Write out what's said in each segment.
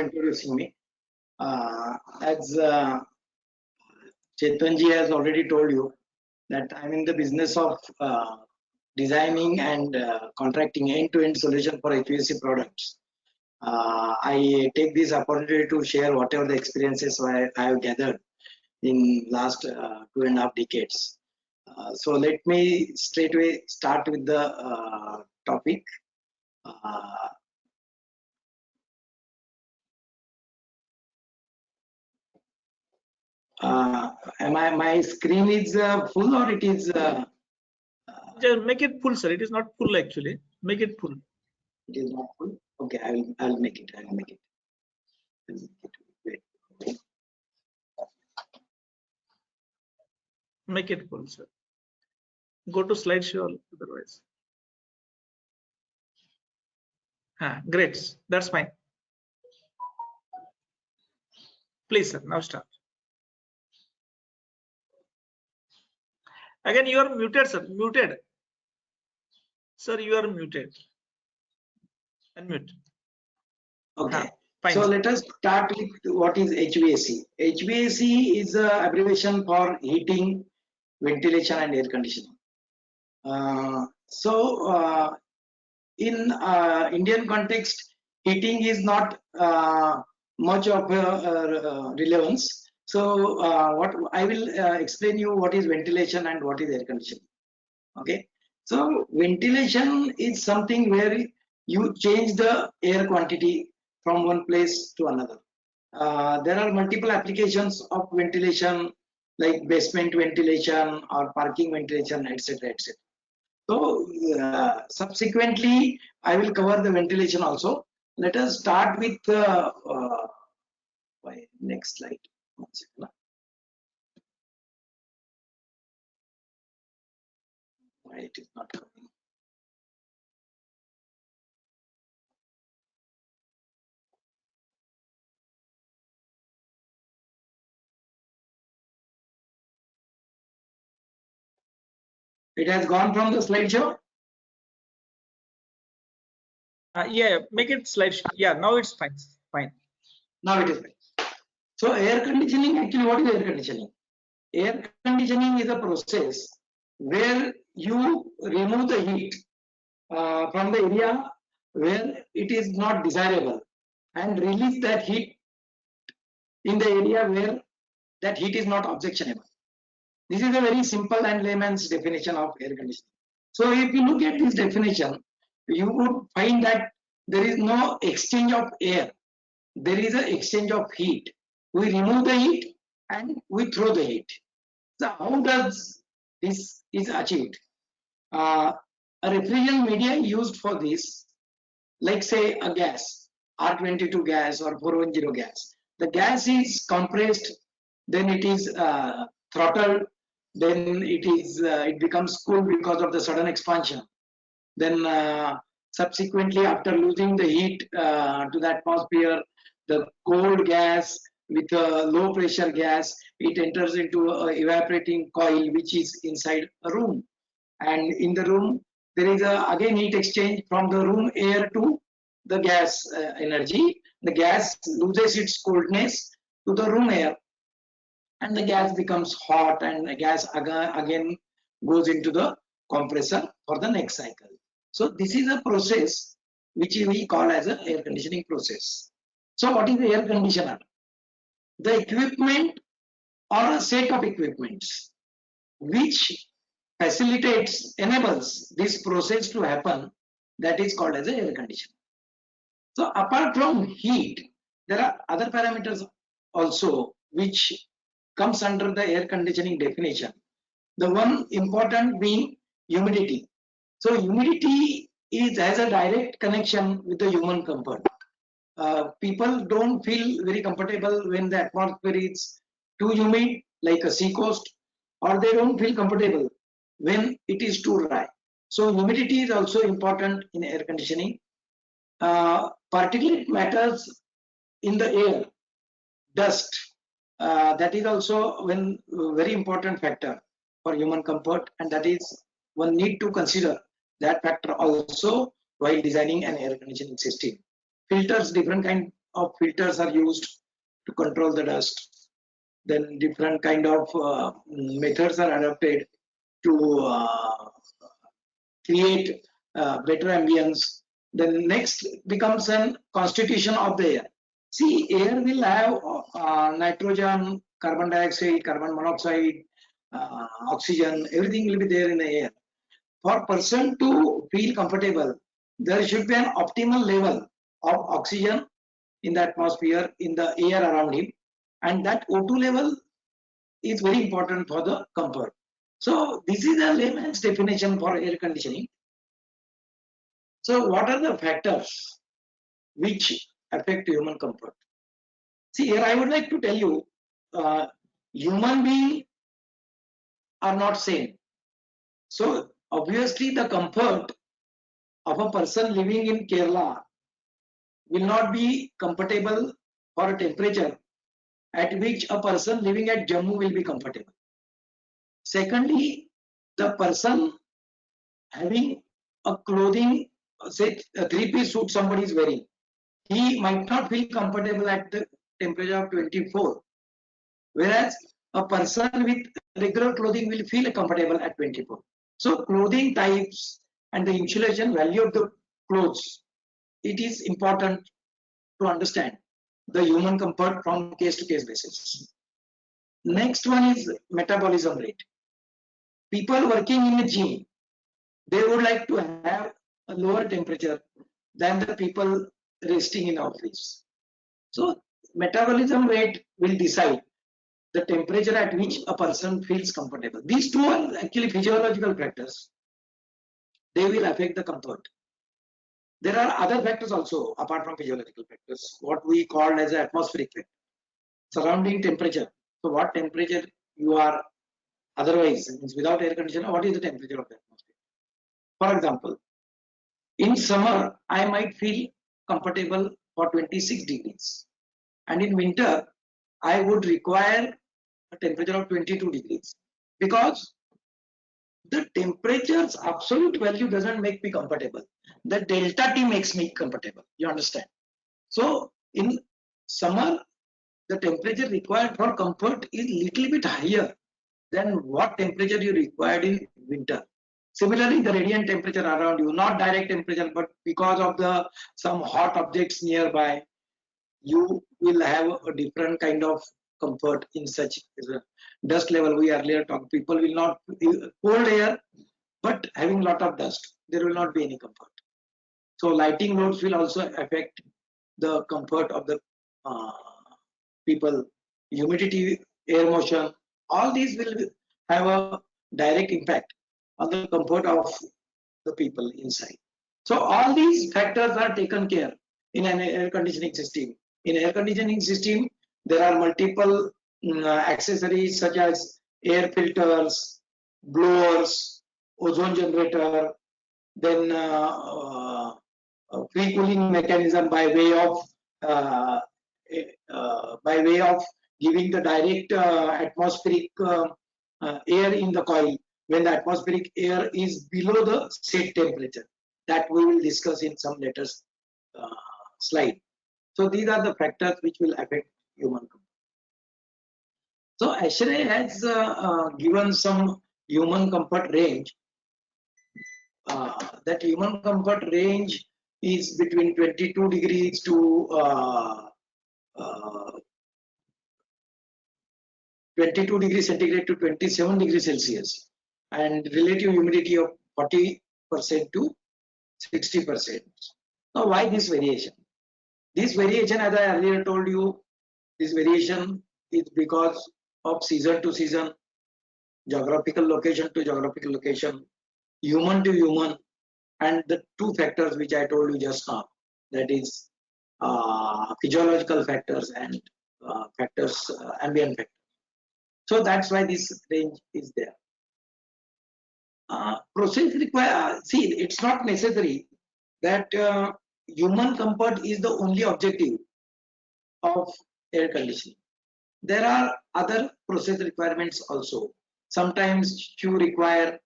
introducing me. As Chetanji has already told you that I'm in the business of designing and contracting end-to-end solution for HVAC products. I take this opportunity to share whatever the experiences I have gathered in last 2.5 decades. So let me straightway start with the topic. My screen is full, or it is? Just make it full, sir. It is not full actually. Make it full. It is not full. Okay, I'll make it. I'll make it. Wait. Make it full, sir. Go to slideshow otherwise. Great. That's fine. Please, sir. Now start. Again, you are muted, sir. Muted. Sir, you are muted. Unmute. Okay. Fine, so sir. let us start with what is HVAC. HVAC is an abbreviation for heating, ventilation, and air conditioning. In Indian context, heating is not much of relevance. So what I will explain you what is ventilation and what is air conditioning. Okay. So ventilation is something where you change the air quantity from one place to another. There are multiple applications of ventilation, like basement ventilation or parking ventilation, etc., etc. So subsequently, I will cover the ventilation also. Let us start with next slide. One second. Why it is not coming? It has gone from the slideshow. Yeah, make it slideshow. Yeah, now it's fine. Fine. Now it is fine. So air conditioning, actually, what is air conditioning? Air conditioning is a process where you remove the heat from the area where it is not desirable and release that heat in the area where that heat is not objectionable. This is a very simple and layman's definition of air conditioning. So if you look at this definition, you would find that there is no exchange of air. There is an exchange of heat. We remove the heat and we throw the heat. So how does this is achieved? A refrigerant media used for this, like say a gas, R22 gas or 410 gas. The gas is compressed, then it is throttled, then it becomes cool because of the sudden expansion. Then subsequently, after losing the heat to the atmosphere, the cold gas with a low pressure gas, it enters into an evaporating coil which is inside a room. And in the room, there is again heat exchange from the room air to the gas energy. The gas loses its coldness to the room air, and the gas becomes hot, and the gas again goes into the compressor for the next cycle. So this is a process which we call as an air conditioning process. So what is the air conditioner? The equipment or a set of equipments which enables this process to happen, that is called as an air conditioner. So apart from heat, there are other parameters also which comes under the air conditioning definition. The one important being humidity. So humidity has a direct connection with the human comfort. People don't feel very comfortable when the atmosphere is too humid, like a sea coast, or they don't feel comfortable when it is too dry. So humidity is also important in air conditioning. Particulate matters in the air, dust, that is also one very important factor for human comfort, and that is one need to consider that factor also while designing an air conditioning system. Filters, different kind of filters are used to control the dust. Then different kind of methods are adopted to create better ambience. Then next becomes an constitution of the air. See, air will have nitrogen, carbon dioxide, carbon monoxide, oxygen, everything will be there in the air. For person to feel comfortable, there should be an optimal level of oxygen in the atmosphere, in the air around him, and that O2 level is very important for the comfort. So this is the layman's definition for air conditioning. So what are the factors which affect human comfort? See, here I would like to tell you, human beings are not same. So obviously the comfort of a person living in Kerala will not be comfortable for a temperature at which a person living at Jammu will be comfortable. Secondly, the person having a clothing, say a three-piece suit somebody is wearing, he might not feel comfortable at the temperature of 24, whereas a person with regular clothing will feel comfortable at 24. So clothing types and the insulation value of the clothes, it is important to understand the human comfort from case to case basis. Next one is metabolism rate. People working in a gym, they would like to have a lower temperature than the people resting in office. So metabolism rate will decide the temperature at which a person feels comfortable. These two are actually physiological factors. They will affect the comfort. There are other factors also apart from physiological factors, what we call as atmospheric factor, surrounding temperature. So what temperature you are otherwise, means without air conditioner, what is the temperature of the atmosphere? For example, in summer, I might feel comfortable for 26 degrees. And in winter, I would require a temperature of 22 degrees. Because the temperature's absolute value doesn't make me comfortable. The delta T makes me comfortable. You understand? So in summer, the temperature required for comfort is little bit higher than what temperature you required in winter. Similarly, the radiant temperature around you, not direct temperature, but because of the some hot objects nearby, you will have a different kind of comfort in such dust level. We earlier talked, people will not cold air, but having lot of dust, there will not be any comfort. So lighting loads will also affect the comfort of the people. Humidity, air motion, all these will have a direct impact on the comfort of the people inside. So all these factors are taken care in an air conditioning system. In air conditioning system, there are multiple accessories such as air filters, blowers, ozone generator, then free cooling mechanism by way of giving the direct atmospheric air in the coil when the atmospheric air is below the set temperature. That we will discuss in some later slide. So these are the factors which will affect human comfort. So ASHRAE has given some human comfort range. That human comfort range is between 22 degrees to 22 degrees centigrade to 27 degrees Celsius, and relative humidity of 40% to 60%. Now, why this variation? This variation, as I earlier told you, this variation is because of season to season, geographical location to geographical location, human to human, and the two factors which I told you just now, that is physiological factors and factors, ambient factors. So that's why this range is there. Process require, see, it's not necessary that human comfort is the only objective of air conditioning. There are other process requirements also. Sometimes you require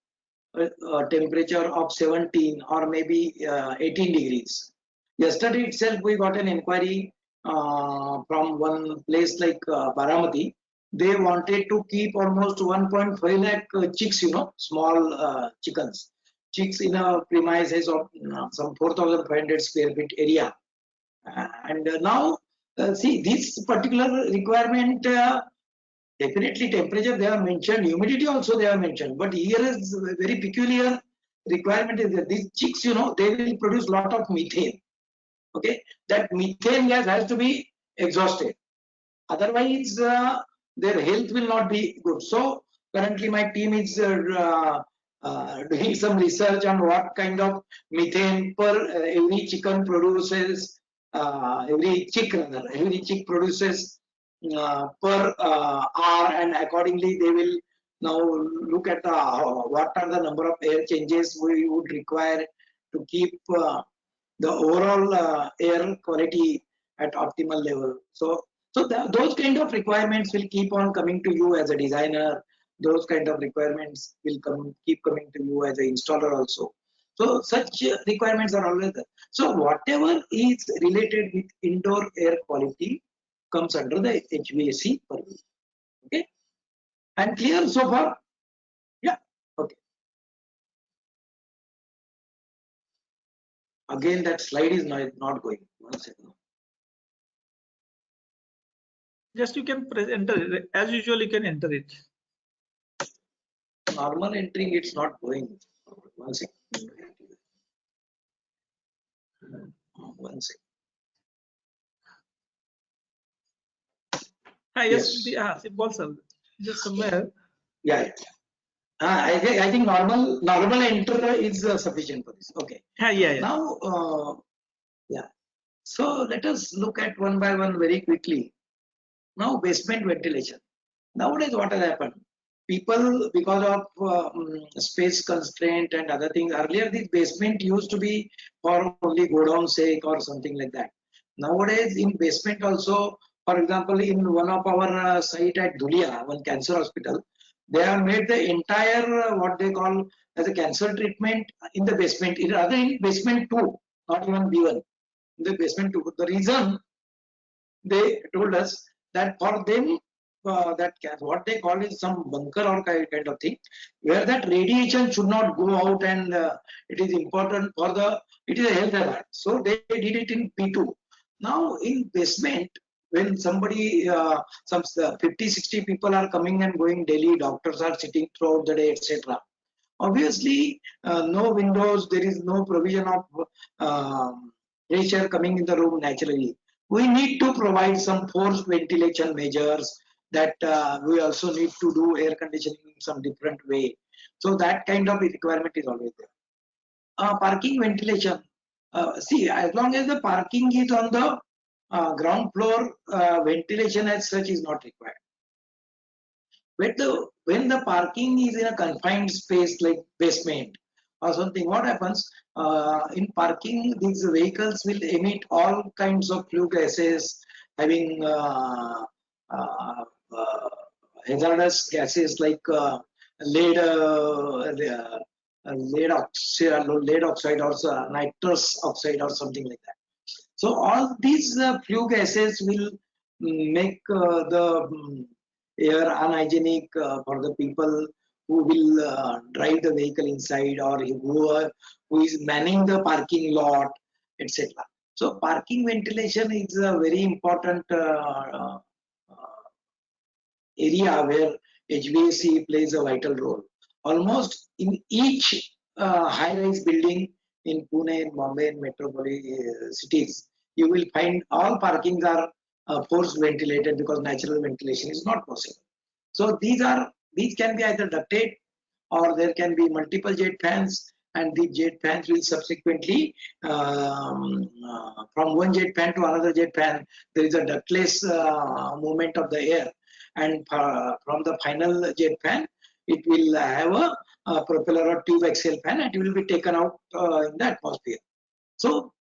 a temperature of 17 or maybe 18 degrees. Yesterday itself we got an inquiry from one place like Baramati. They wanted to keep almost 1.5 lakh chicks, small chickens, chicks in a premises of some 4,500 square feet area. And now, see, this particular requirement, definitely temperature they have mentioned, humidity also they have mentioned, but here is a very peculiar requirement is that these chicks, they will produce lot of methane. Okay, that methane gas has to be exhausted. Otherwise, their health will not be good. So currently, my team is doing some research on what kind of methane per every chicken produces, every chick produces per hour, and accordingly they will now look at what are the number of air changes we would require to keep the overall air quality at optimal level. So those kind of requirements will keep on coming to you as a designer. Those kind of requirements will keep coming to you as an installer also. So such requirements are always there. So whatever is related with indoor air quality comes under the HVAC purview. Okay, and clear so far? Yeah. Okay. Again, that slide is not going. 1 second. Just you can press enter it. As usual, you can enter it. Normal entering, it's not going. 1 second. 1 second. Yes. Symbol, sir. Just somewhere. Yeah. I think normal enter is sufficient for this. Okay. Yeah. Now, yeah. So let us look at one by one very quickly. Now, basement ventilation. Nowadays, what has happened? People, because of space constraint and other things, earlier this basement used to be for only go down sake or something like that. Nowadays, in basement also, for example, in one of our site at Dhulia, one cancer hospital, they have made the entire what they call as a cancer treatment in the basement. Rather in basement 2, not even B1, in the basement 2. The reason they told us that for them what they call is some bunker or kind of thing, where that radiation should not go out, and it is important for it is a health hazard. So they did it in P2. Now in basement, when somebody some 50-60 people are coming and going daily, doctors are sitting throughout the day, etc. Obviously, no windows, there is no provision of pressure coming in the room naturally. We need to provide some forced ventilation measures, that we also need to do air conditioning in some different way. So that kind of requirement is always there. Parking ventilation. See, as long as the parking is on the ground floor, ventilation as such is not required. But when the parking is in a confined space like basement or something, what happens? In parking, these vehicles will emit all kinds of flue gases, having hazardous gases like lead oxide or nitrous oxide or something like that. So all these flue gases will make the air unhygienic for the people who will drive the vehicle inside, or who is manning the parking lot, etc. So parking ventilation is a very important area where HVAC plays a vital role. Almost in each high-rise building in Pune, in Bombay, in metropolitan cities, you will find all parkings are forced ventilated, because natural ventilation is not possible. So these can be either ducted, or there can be multiple jet fans, and the jet fans will subsequently from one jet fan to another jet fan, there is a ductless movement of the air, and from the final jet fan it will have a propeller or tube axial fan, and it will be taken out in the atmosphere. So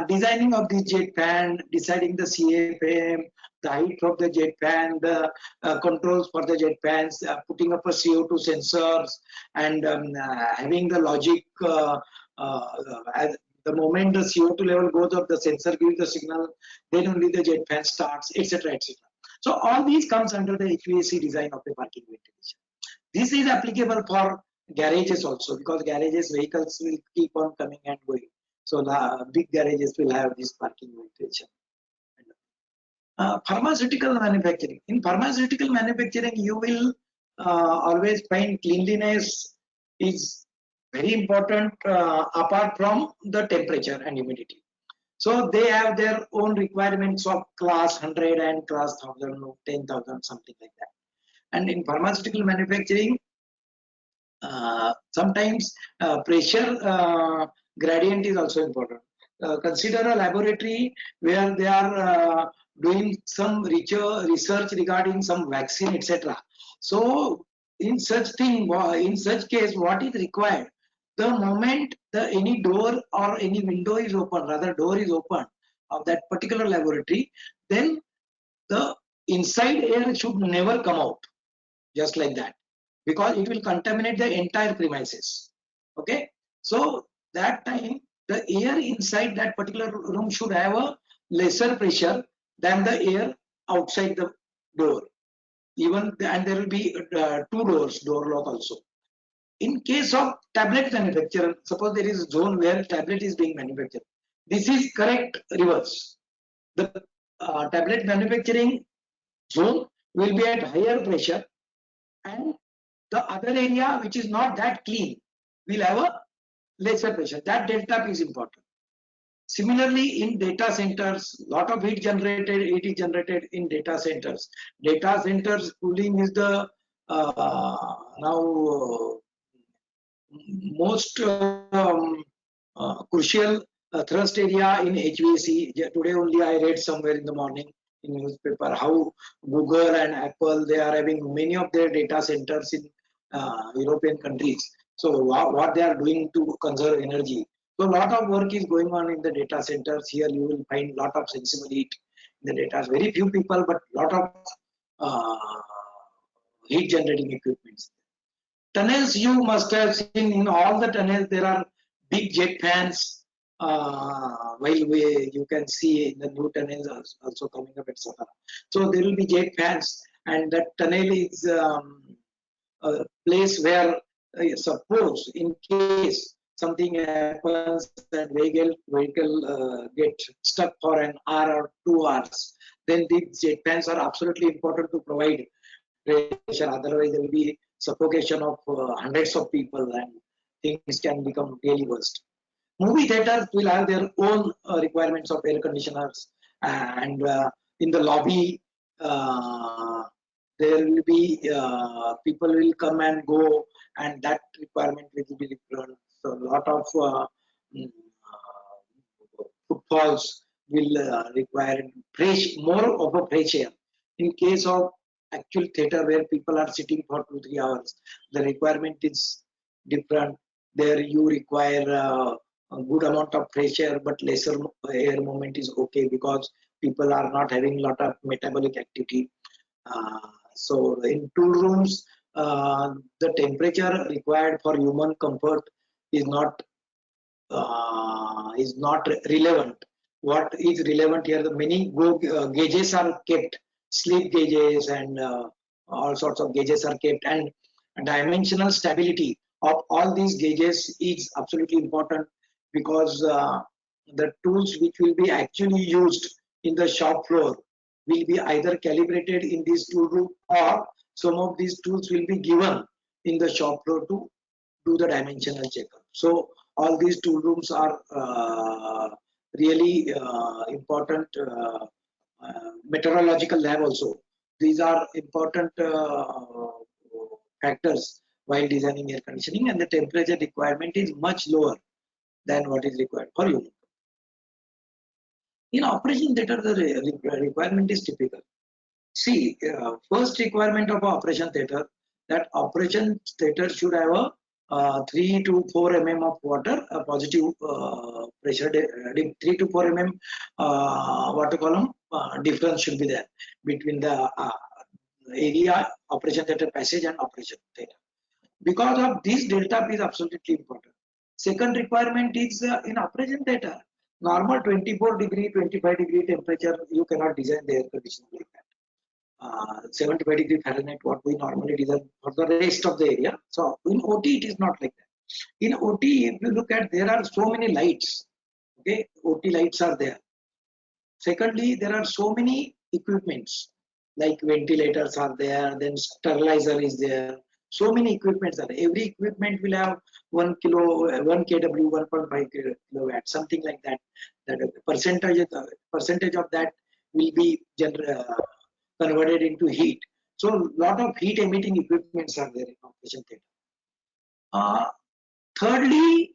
designing of the jet fan, deciding the CFM, the height of the jet fan, the controls for the jet fans, putting up a CO2 sensors, and having the logic, The moment the CO2 level goes up, the sensor gives the signal, then only the jet fan starts, etc., etc. So all these comes under the HVAC design of the parking ventilation. This is applicable for garages also, because garages vehicles will keep on coming and going. So big garages will have this parking ventilation. Pharmaceutical manufacturing. In pharmaceutical manufacturing, you will always find cleanliness is very important apart from the temperature and humidity. So they have their own requirements of class 100 and class 1000 or 10,000, something like that. And in pharmaceutical manufacturing, sometimes pressure gradient is also important. Consider a laboratory where they are doing some research regarding some vaccine, etc. So in such case, what is required? The moment any door or any window is open, rather door is open of that particular laboratory, then the inside air should never come out, just like that, because it will contaminate the entire premises. Okay, so that time the air inside that particular room should have a lesser pressure than the air outside the door. Even and there will be two doors, door lock also. In case of tablet manufacturer, suppose there is a zone where tablet is being manufactured. This is correct reverse. The tablet manufacturing zone will be at higher pressure, and the other area which is not that clean will have a lesser pressure. That delta P is important. Similarly, in data centers, lot of heat is generated in data centers. Data centers cooling is the now most crucial thrust area in HVAC. Today only I read somewhere in the morning in newspaper how Google and Apple, they are having many of their data centers in European countries. So what they are doing to conserve energy. So a lot of work is going on in the data centers. Here you will find lot of sensible heat in the data. Very few people, but lot of heat generating equipments. Tunnels, you must have seen in all the tunnels there are big jet fans. You can see in the new tunnels also coming up, etc. So there will be jet fans, and that tunnel is a place where suppose in case something happens and vehicle get stuck for an hour or 2 hours, then these jet fans are absolutely important to provide pressure. Otherwise, there will be suffocation of hundreds of people, and things can become really worst. Movie theaters will have their own requirements of air conditioners, and in the lobby there will be people will come and go, and that requirement will be different. So a lot of footfalls will require more of a fresh air. In case of actual theater where people are sitting for 2-3 hours, the requirement is different. There you require a good amount of fresh air, but lesser air movement is okay because people are not having a lot of metabolic activity. So in two rooms, the temperature required for human comfort is not relevant. What is relevant here, the many gauges are kept, sleep gauges and all sorts of gauges are kept, and dimensional stability of all these gauges is absolutely important, because the tools which will be actually used in the shop floor will be either calibrated in this tool room, or some of these tools will be given in the shop floor to do the dimensional checkup. So all these tool rooms are really important. Meteorological lab also. These are important factors while designing air conditioning, and the temperature requirement is much lower than what is required for human. In operation theater, the requirement is typical. See, first requirement of operation theater, that operation theater should have a 3 to 4 mm of water, a positive pressure, 3 to 4 mm water column difference should be there between the area operation theater passage and operation theater. Because of this, delta P is absolutely important. Second requirement is in operation theater. Normal 24 degree, 25 degree temperature, you cannot design the air conditioning like that. 75 degree Fahrenheit, what we normally design for the rest of the area. So in OT, it is not like that. In OT, if you look at, there are so many lights. Okay, OT lights are there. Secondly, there are so many equipments like ventilators are there, then sterilizer is there. So many equipments are there. Every equipment will have 1 kW, 1.5 kilowatt, something like that. That percentage of that will be converted into heat. So lot of heat emitting equipments are there in operation theater. Thirdly,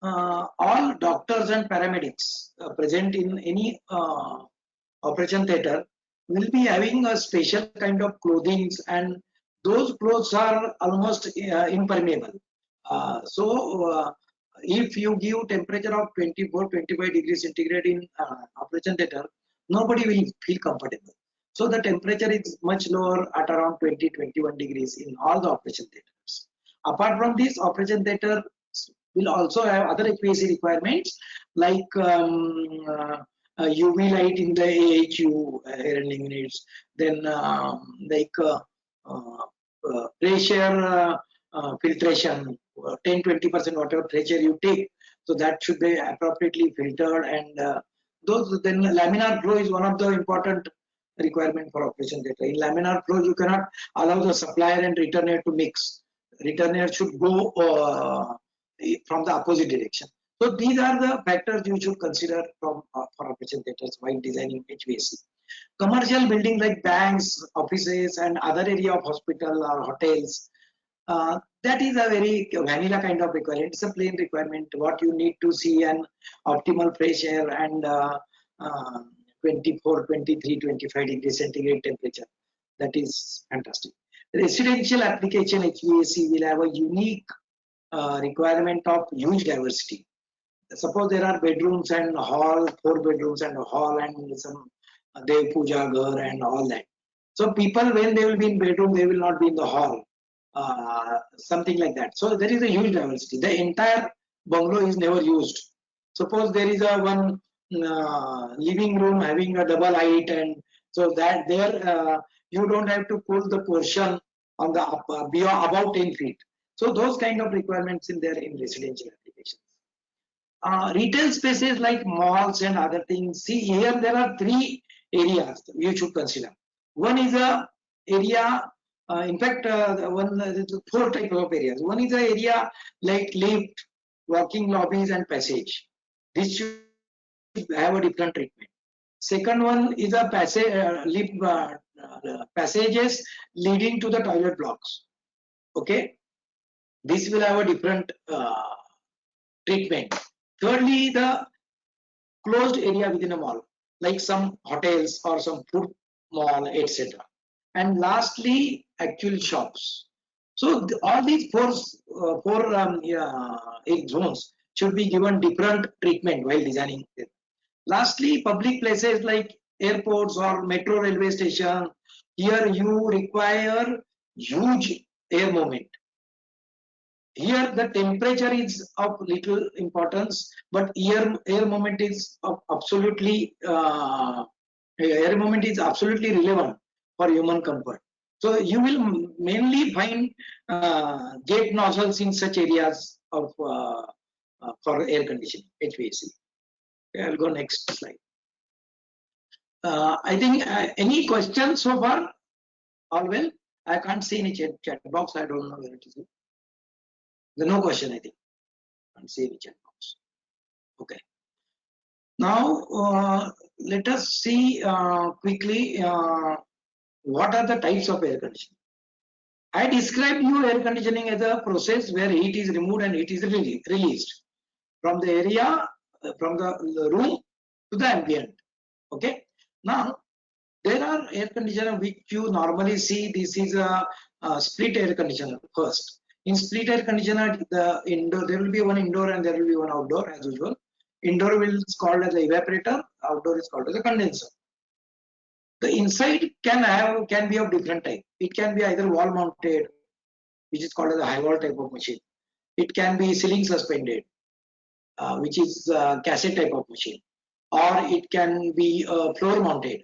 all doctors and paramedics present in any operation theater will be having a special kind of clothing, and those clothes are almost impermeable. If you give temperature of 24-25 degrees centigrade in operation theater, nobody will feel comfortable. So the temperature is much lower at around 20-21 degrees in all the operation theaters. Apart from this, operation theater will also have other HVAC requirements like UV light in the AHU air handling units, then pressure filtration, 10-20% whatever pressure you take, so that should be appropriately filtered, and then laminar flow is one of the important requirement for operation theater. In laminar flow, you cannot allow the supplier and returner to mix. Returner should go from the opposite direction. So these are the factors you should consider for operation theaters while designing HVAC. Commercial buildings like banks, offices, and other area of hospital or hotels, that is a very vanilla kind of requirement. It's a plain requirement. What you need to see an optimal fresh air and 24, 23, 25 degrees centigrade temperature. That is fantastic. Residential application HVAC will have a unique requirement of huge diversity. Suppose there are bedrooms and hall, 4 bedrooms and a hall, and some Dev Puja Ghar and all that. So people, when they will be in bedroom, they will not be in the hall, something like that. So there is a huge diversity. The entire bungalow is never used. Suppose there is a one living room having a double height, and so that there you don't have to pull the portion on the beyond about 10 feet. So those kind of requirements in there in residential applications. Retail spaces like malls and other things. See, here there are 3 areas you should consider. One is a area, in fact, 4 types of areas. One is an area like lift, walking lobbies, and passage. This should have a different treatment. Second one is a lift passages leading to the toilet blocks. Okay, this will have a different treatment. Thirdly, the closed area within a mall, like some hotels or some food mall, etc. And lastly, actual shops. So all these four zones should be given different treatment while designing it. Lastly, public places like airports or metro railway station, here you require huge air movement. Here the temperature is of little importance, but air movement is absolutely relevant for human comfort. So you will mainly find jet nozzles in such areas of for air conditioning, HVAC. Okay, I'll go next slide. I think any questions so far? All well? I can't see any chat box. I don't know where it is. There's no question, I think. I can't see any chat box. Okay. Now let us see quickly what are the types of air conditioning. I described you air conditioning as a process where heat is removed and heat is released from the area, from the room to the ambient. Okay. Now there are air conditioner which you normally see. This is a split air conditioner first. In split air conditioner, the indoor, there will be one indoor and there will be one outdoor as usual. Indoor is called as the evaporator, outdoor is called as a condenser. The inside can be of different type. It can be either wall mounted, which is called as a high wall type of machine. It can be ceiling suspended. which is cassette type of machine, or it can be floor mounted,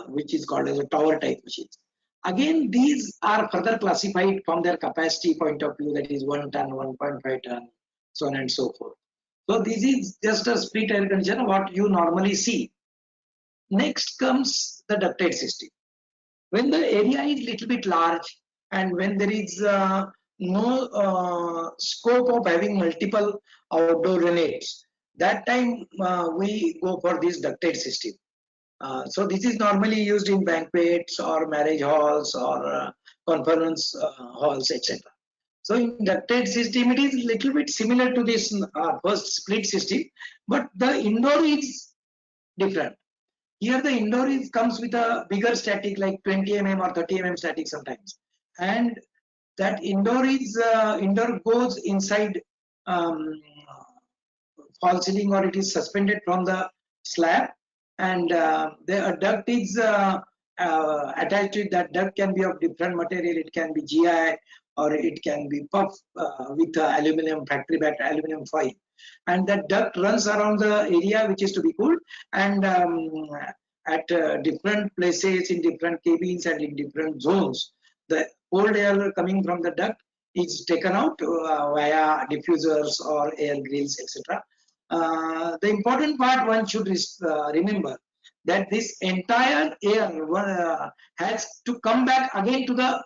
which is called as a tower type machines. Again, these are further classified from their capacity point of view, that is 1 ton, 1.5 ton, so on and so forth. So this is just a split air conditioner, what you normally see. Next comes the ducted system. When the area is little bit large and when there is no scope of having multiple outdoor units, that time we go for this ducted system. So this is normally used in banquets or marriage halls or conference halls, etc. So in ducted system, it is little bit similar to this first split system, but the indoor is different. Here the indoor is comes with a bigger static like 20 mm or 30 mm static sometimes, and that indoor is indoor goes inside false ceiling, or it is suspended from the slab, and the duct is attached to it. That duct can be of different material. It can be GI or it can be puff with aluminum, factory backed aluminum foil, and that duct runs around the area which is to be cooled, and at different places in different cabins and in different zones, the cold air coming from the duct is taken out via diffusers or air grills, etc. The important part one should remember that this entire air has to come back again to the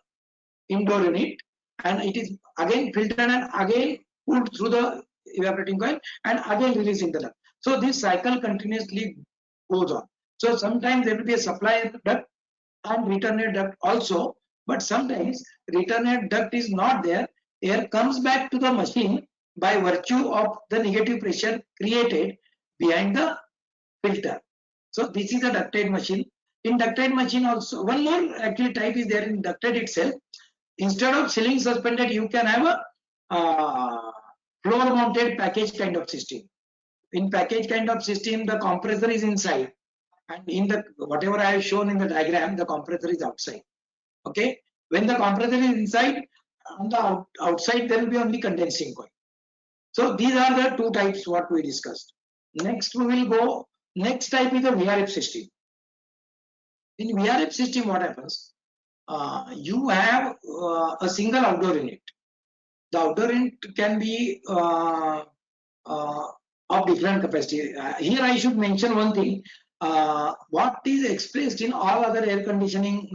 indoor unit, and it is again filtered and again cooled through the evaporating coil and again released in the duct. So this cycle continuously goes on. So sometimes there will be a supply duct and return air duct also, but sometimes return air duct is not there. Air comes back to the machine by virtue of the negative pressure created behind the filter. So this is a ducted machine. In ducted machine also, one more actually type is there in ducted itself. Instead of ceiling suspended, you can have a floor mounted package kind of system. In package kind of system, the compressor is inside, and in the whatever I have shown in the diagram, the compressor is outside. Okay, when the compressor is inside, on the outside there will be only condensing coil. So these are the two types what we discussed. Next we will go, next type is the VRF system. In VRF system, what happens? You have a single outdoor unit. The outdoor unit can be of different capacity. Here I should mention one thing. What is expressed in all other air conditioning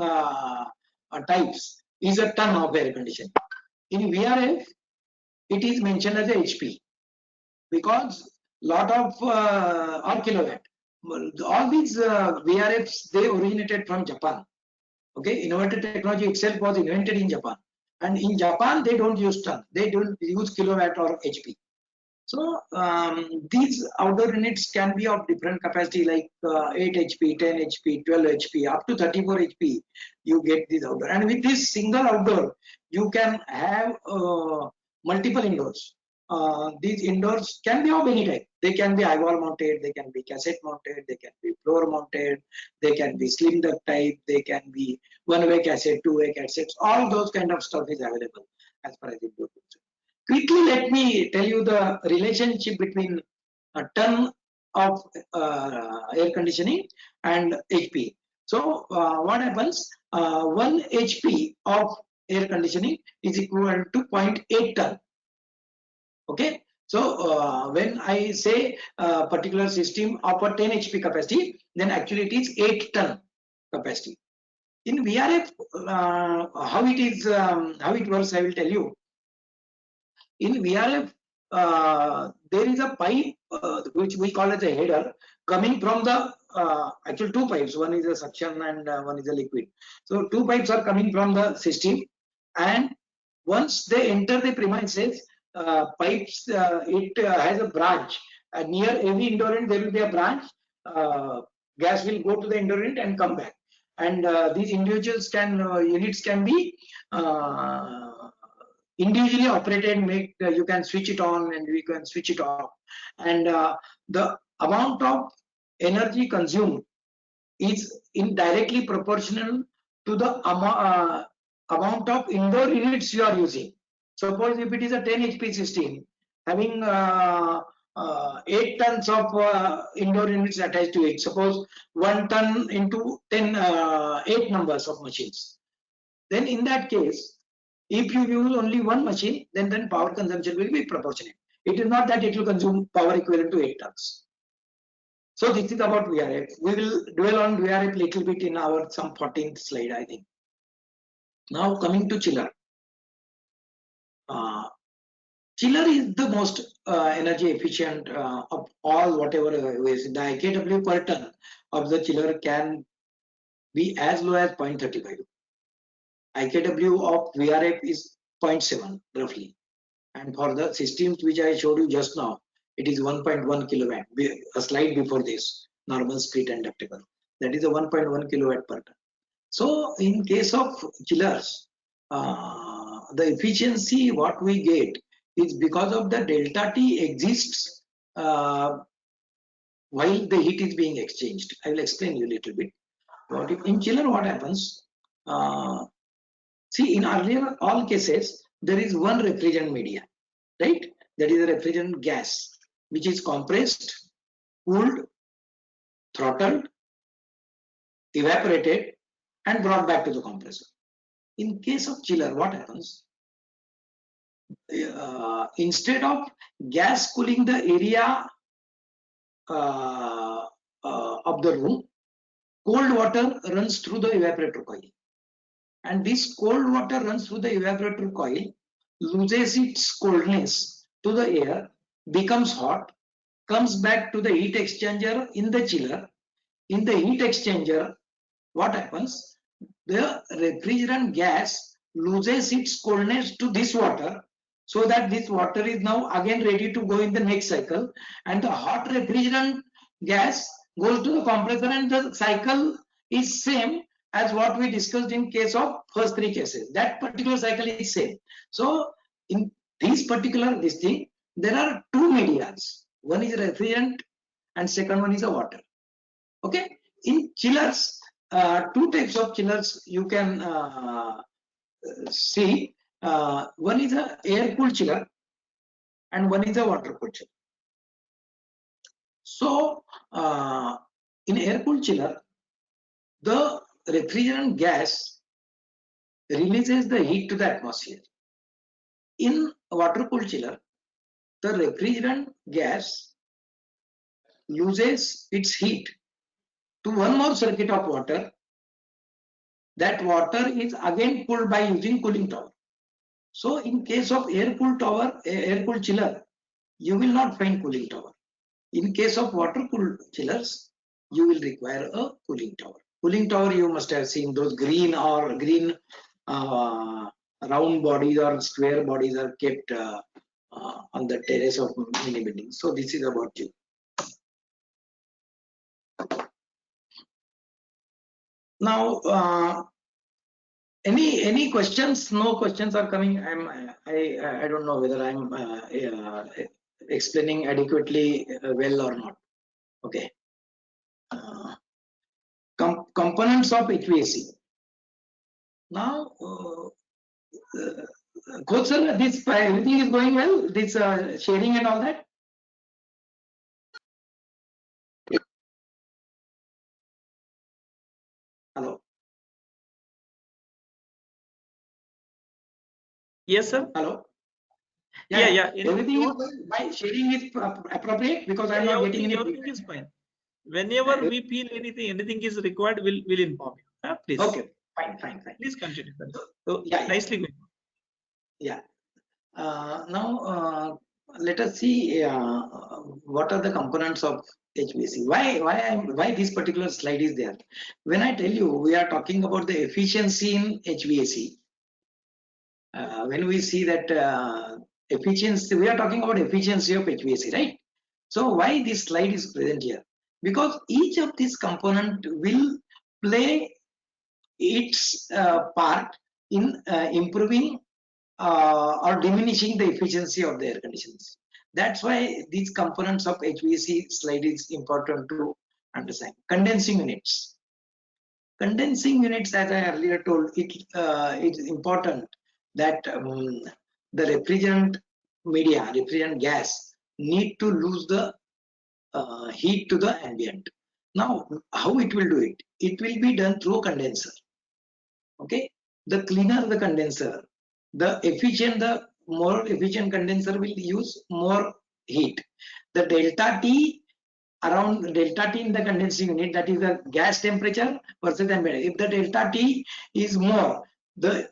types is a ton of air conditioning. In VRF, it is mentioned as a HP because lot of or kilowatt. All these VRFs, they originated from Japan. Okay, inverter technology itself was invented in Japan, and in Japan they don't use ton, they don't use kilowatt or HP. So these outdoor units can be of different capacity like 8 HP, 10 HP, 12 HP, up to 34 HP. You get this outdoor, and with this single outdoor, you can have multiple indoors. These indoors can be of any type. They can be eyewall mounted, they can be cassette mounted, they can be floor mounted, they can be slim duct type, they can be one-way cassette, two-way cassettes. All those kind of stuff is available as far as indoor is concerned. Quickly, let me tell you the relationship between a ton of air conditioning and HP. So what happens? 1 HP of air conditioning is equivalent to 0.8 ton. Okay, so when I say a particular system of a 10 HP capacity, then actually it is 8 ton capacity. In VRF, how it is, how it works, I will tell you. In VRF, there is a pipe which we call as a header coming from the actually two pipes. One is a suction and one is a liquid. So two pipes are coming from the system, and once they enter the premises, pipes it has a branch. Near every indoor unit there will be a branch. Gas will go to the indoor unit and come back, and these individuals can units can be individually operated. Make you can switch it on and you can switch it off, and the amount of energy consumed is indirectly proportional to the amount of indoor units you are using. Suppose if it is a 10 HP system having 8 tons of indoor units attached to it. Suppose 1 ton into 10, 8 numbers of machines. Then in that case, if you use only one machine, then power consumption will be proportionate. It is not that it will consume power equivalent to 8 tons. So this is about VRF. We will dwell on VRF little bit in our some 14th slide, I think. Now coming to chiller. Chiller is the most energy efficient of all whatever ways. The IKW per ton of the chiller can be as low as 0.35. IKW of VRF is 0.7 roughly. And for the systems which I showed you just now, it is 1.1 kilowatt, a slide before this, normal split and ductable. That is a 1.1 kilowatt per ton. So in case of chillers, the efficiency what we get is because of the delta T exists while the heat is being exchanged. I will explain you a little bit. In chiller, what happens? See, in earlier all cases, there is one refrigerant media, right? That is a refrigerant gas, which is compressed, cooled, throttled, evaporated, and brought back to the compressor. In case of chiller, what happens? Instead of gas cooling the area of the room, cold water runs through the evaporator coil. And this cold water runs through the evaporator coil, loses its coldness to the air, becomes hot, comes back to the heat exchanger in the chiller. In the heat exchanger, what happens? The refrigerant gas loses its coldness to this water, so that this water is now again ready to go in the next cycle, and the hot refrigerant gas goes to the compressor, and the cycle is same as what we discussed in case of first three cases. That particular cycle is same. So in this particular thing, there are two medias. One is refrigerant and second one is a water. Okay. In chillers, two types of chillers you can see. One is a air cooled chiller and one is a water cooled chiller. So in air cooled chiller, the refrigerant gas releases the heat to the atmosphere. In water cooled chiller, the refrigerant gas loses its heat to one more circuit of water. That water is again cooled by using cooling tower. So in case of air cooled chiller, you will not find cooling tower. In case of water cooled chillers, you will require a cooling tower. Cooling tower, you must have seen those green round bodies or square bodies are kept on the terrace of many buildings. So this is about you. Now, any questions? No questions are coming. I don't know whether I'm explaining adequately well or not. Okay. Components of HVAC. Now, Coach sir, this everything is going well. This sharing and all that. Hello. Yes, sir. Hello. Yeah. Everything is going. My sharing is appropriate because I'm not getting any. Everything is fine. Whenever we feel anything is required, we'll inform you. Please. Okay. Fine. Please continue. So yeah. Nicely going. Yeah. Now let us see what are the components of HVAC. Why this particular slide is there? When I tell you we are talking about the efficiency in HVAC, when we see that efficiency, we are talking about efficiency of HVAC, right? So why this slide is present here? Because each of these component will play its part in improving or diminishing the efficiency of the air conditioners. That's why these components of HVAC slide is important to understand. Condensing units. Condensing units, as I earlier told, it is important that the refrigerant media, refrigerant gas need to lose the heat to the ambient. Now, how it will do it? It will be done through condenser. Okay, the cleaner the condenser, the more efficient condenser will use more heat. The delta T around delta T in the condensing unit, that is the gas temperature versus ambient. If the delta T is more, the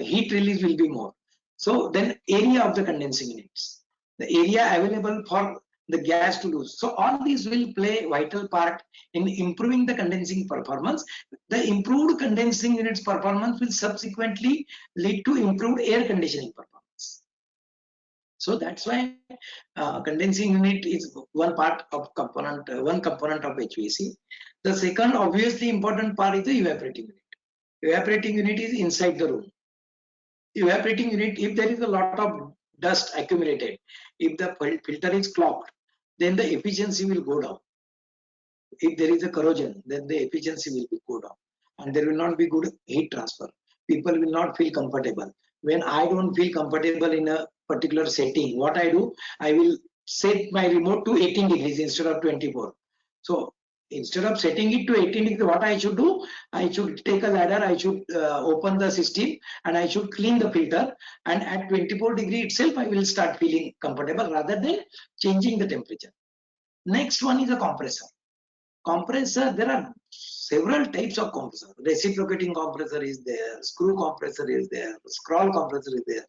heat release will be more. So then area of the condensing units, the area available for the gas to lose. So all these will play vital part in improving the condensing performance. The improved condensing units performance will subsequently lead to improved air conditioning performance. So that's why condensing unit is one part of component, one component of HVAC. The second obviously important part is the evaporating unit. Evaporating unit is inside the room. Evaporating unit, if there is a lot of dust accumulated, if the filter is clogged, then the efficiency will go down. If there is a corrosion, then the efficiency will go down, and there will not be good heat transfer. People will not feel comfortable. When I don't feel comfortable in a particular setting, what I do, I will set my remote to 18 degrees instead of 24. So instead of setting it to 18 degrees, what I should do, I should take a ladder, I should open the system, and I should clean the filter, and at 24 degree itself I will start feeling comfortable rather than changing the temperature. Next one is a compressor. Compressor, there are several types of compressor. Reciprocating compressor is there, screw compressor is there, scroll compressor is there,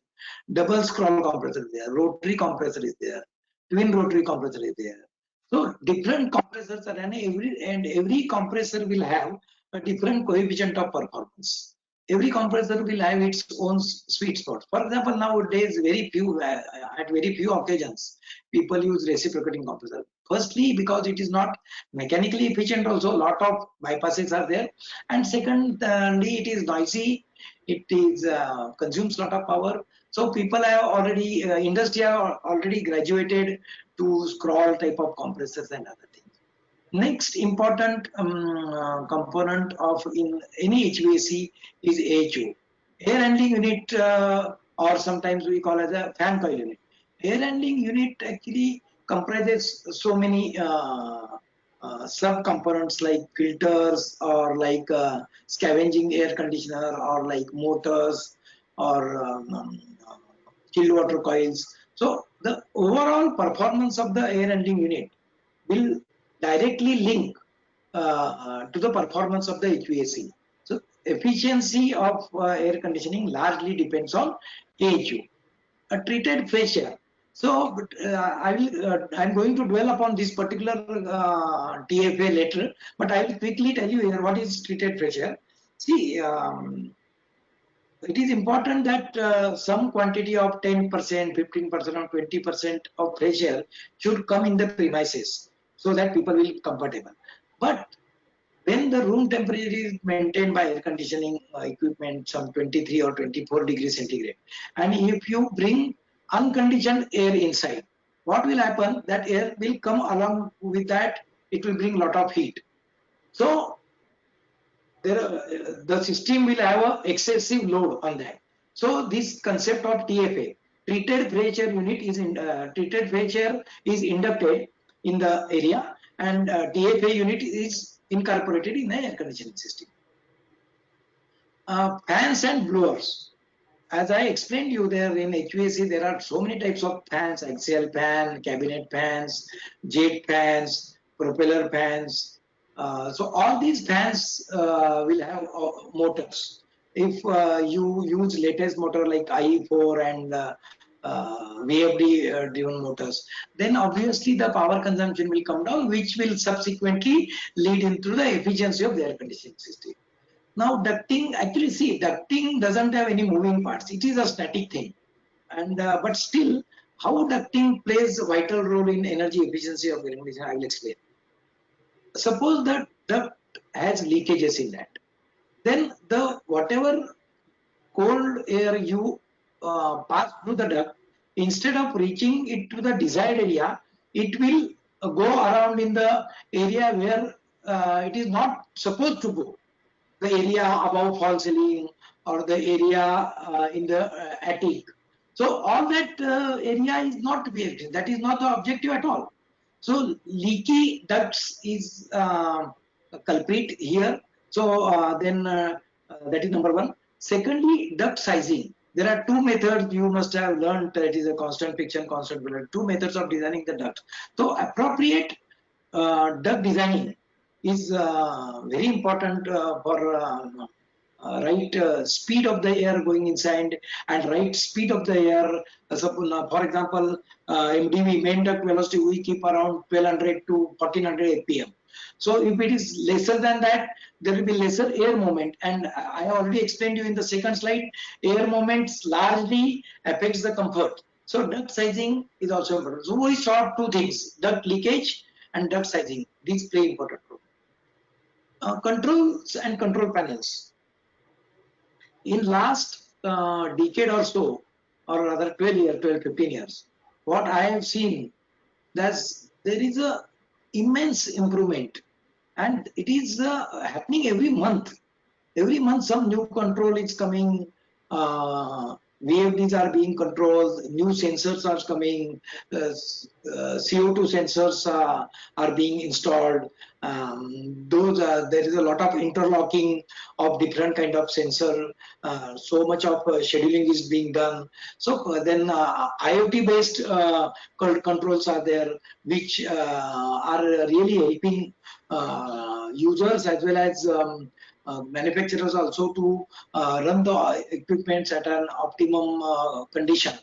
double scroll compressor is there, rotary compressor is there, twin rotary compressor is there. So different compressors are, and every compressor will have a different coefficient of performance. Every compressor will have its own sweet spot. For example, nowadays at very few occasions people use reciprocating compressor. Firstly, because it is not mechanically efficient, also a lot of bypasses are there, and secondly, it is noisy, it is consumes a lot of power. So people have already industry have already graduated to scroll type of compressors and other things. Next important component of in any HVAC is AHU, air handling unit, or sometimes we call as a fan coil unit. Air handling unit actually comprises so many sub-components like filters, or like scavenging air conditioner, or like motors, or chilled water coils. So the overall performance of the air handling unit will directly link to the performance of the HVAC. So efficiency of air conditioning largely depends on AHU. A treated pressure. So I'm going to dwell upon this particular TFA later, but I will quickly tell you here what is treated pressure. See, it is important that some quantity of 10%, 15% or 20% of pressure should come in the premises so that people will be comfortable. But when the room temperature is maintained by air conditioning equipment some 23 or 24 degrees centigrade, and if you bring unconditioned air inside, what will happen? That air will come along with that, it will bring lot of heat. So the system will have a excessive load on that. So this concept of TFA, treated pressure unit, is treated pressure is inducted in the area, and TFA unit is incorporated in the air conditioning system. Fans and blowers. As I explained you, there in HVAC there are so many types of fans: axial fan, cabinet fans, jet fans, propeller fans. So all these fans will have motors. If you use latest motor like IE4 and VFD driven motors, then obviously the power consumption will come down, which will subsequently lead into the efficiency of the air conditioning system. Now ducting, actually see, ducting doesn't have any moving parts. It is a static thing. And but still, how ducting plays a vital role in energy efficiency of air conditioning, I will explain. Suppose that duct has leakages in that, then the whatever cold air you pass through the duct, instead of reaching it to the desired area, it will go around in the area where it is not supposed to go. The area above false ceiling, or the area in the attic. So all that area is not to be affected. That is not the objective at all. So leaky ducts is a culprit here. So that is number one. Secondly, duct sizing. There are two methods you must have learned. It is a constant friction, constant pressure. Two methods of designing the duct. So appropriate duct designing is very important for right speed of the air going inside and right speed of the air. For example, MDV, main duct velocity, we keep around 1200 to 1400 APM. So if it is lesser than that, there will be lesser air movement. And I already explained you in the second slide, air movements largely affects the comfort. So duct sizing is also important. So we saw two things, duct leakage and duct sizing. These play important role. Controls and control panels. In last decade or so, or rather 15 years, what I have seen, there is a immense improvement, and it is happening every month. Every month some new control is coming, VFDs are being controlled, new sensors are coming, CO2 sensors are being installed. There is a lot of interlocking of different kind of sensor. So much of scheduling is being done. So then IoT based controls are there, which are really helping users as well as manufacturers also to run the equipments at an optimum condition,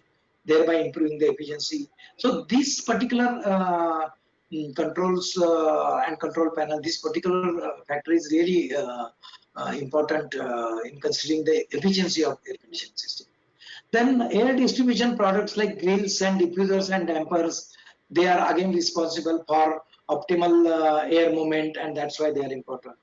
thereby improving the efficiency. So this particular controls and control panel, this particular factor is really important in considering the efficiency of air conditioning system. Then air distribution products like grills and diffusers and dampers, they are again responsible for optimal air movement, and that's why they are important.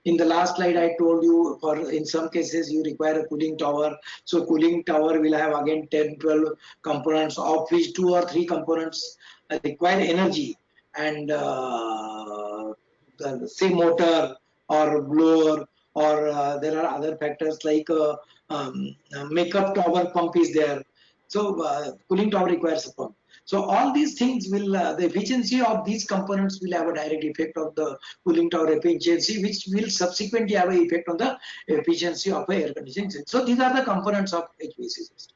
In the last slide, I told you for in some cases you require a cooling tower. So cooling tower will have again 10, 12 components, of which 2 or 3 components require energy, and say motor or blower, or there are other factors like makeup tower pump is there. So cooling tower requires a pump. So all these things will, the efficiency of these components will have a direct effect of the cooling tower efficiency, which will subsequently have an effect on the efficiency of the air conditioning system. So these are the components of HVAC system.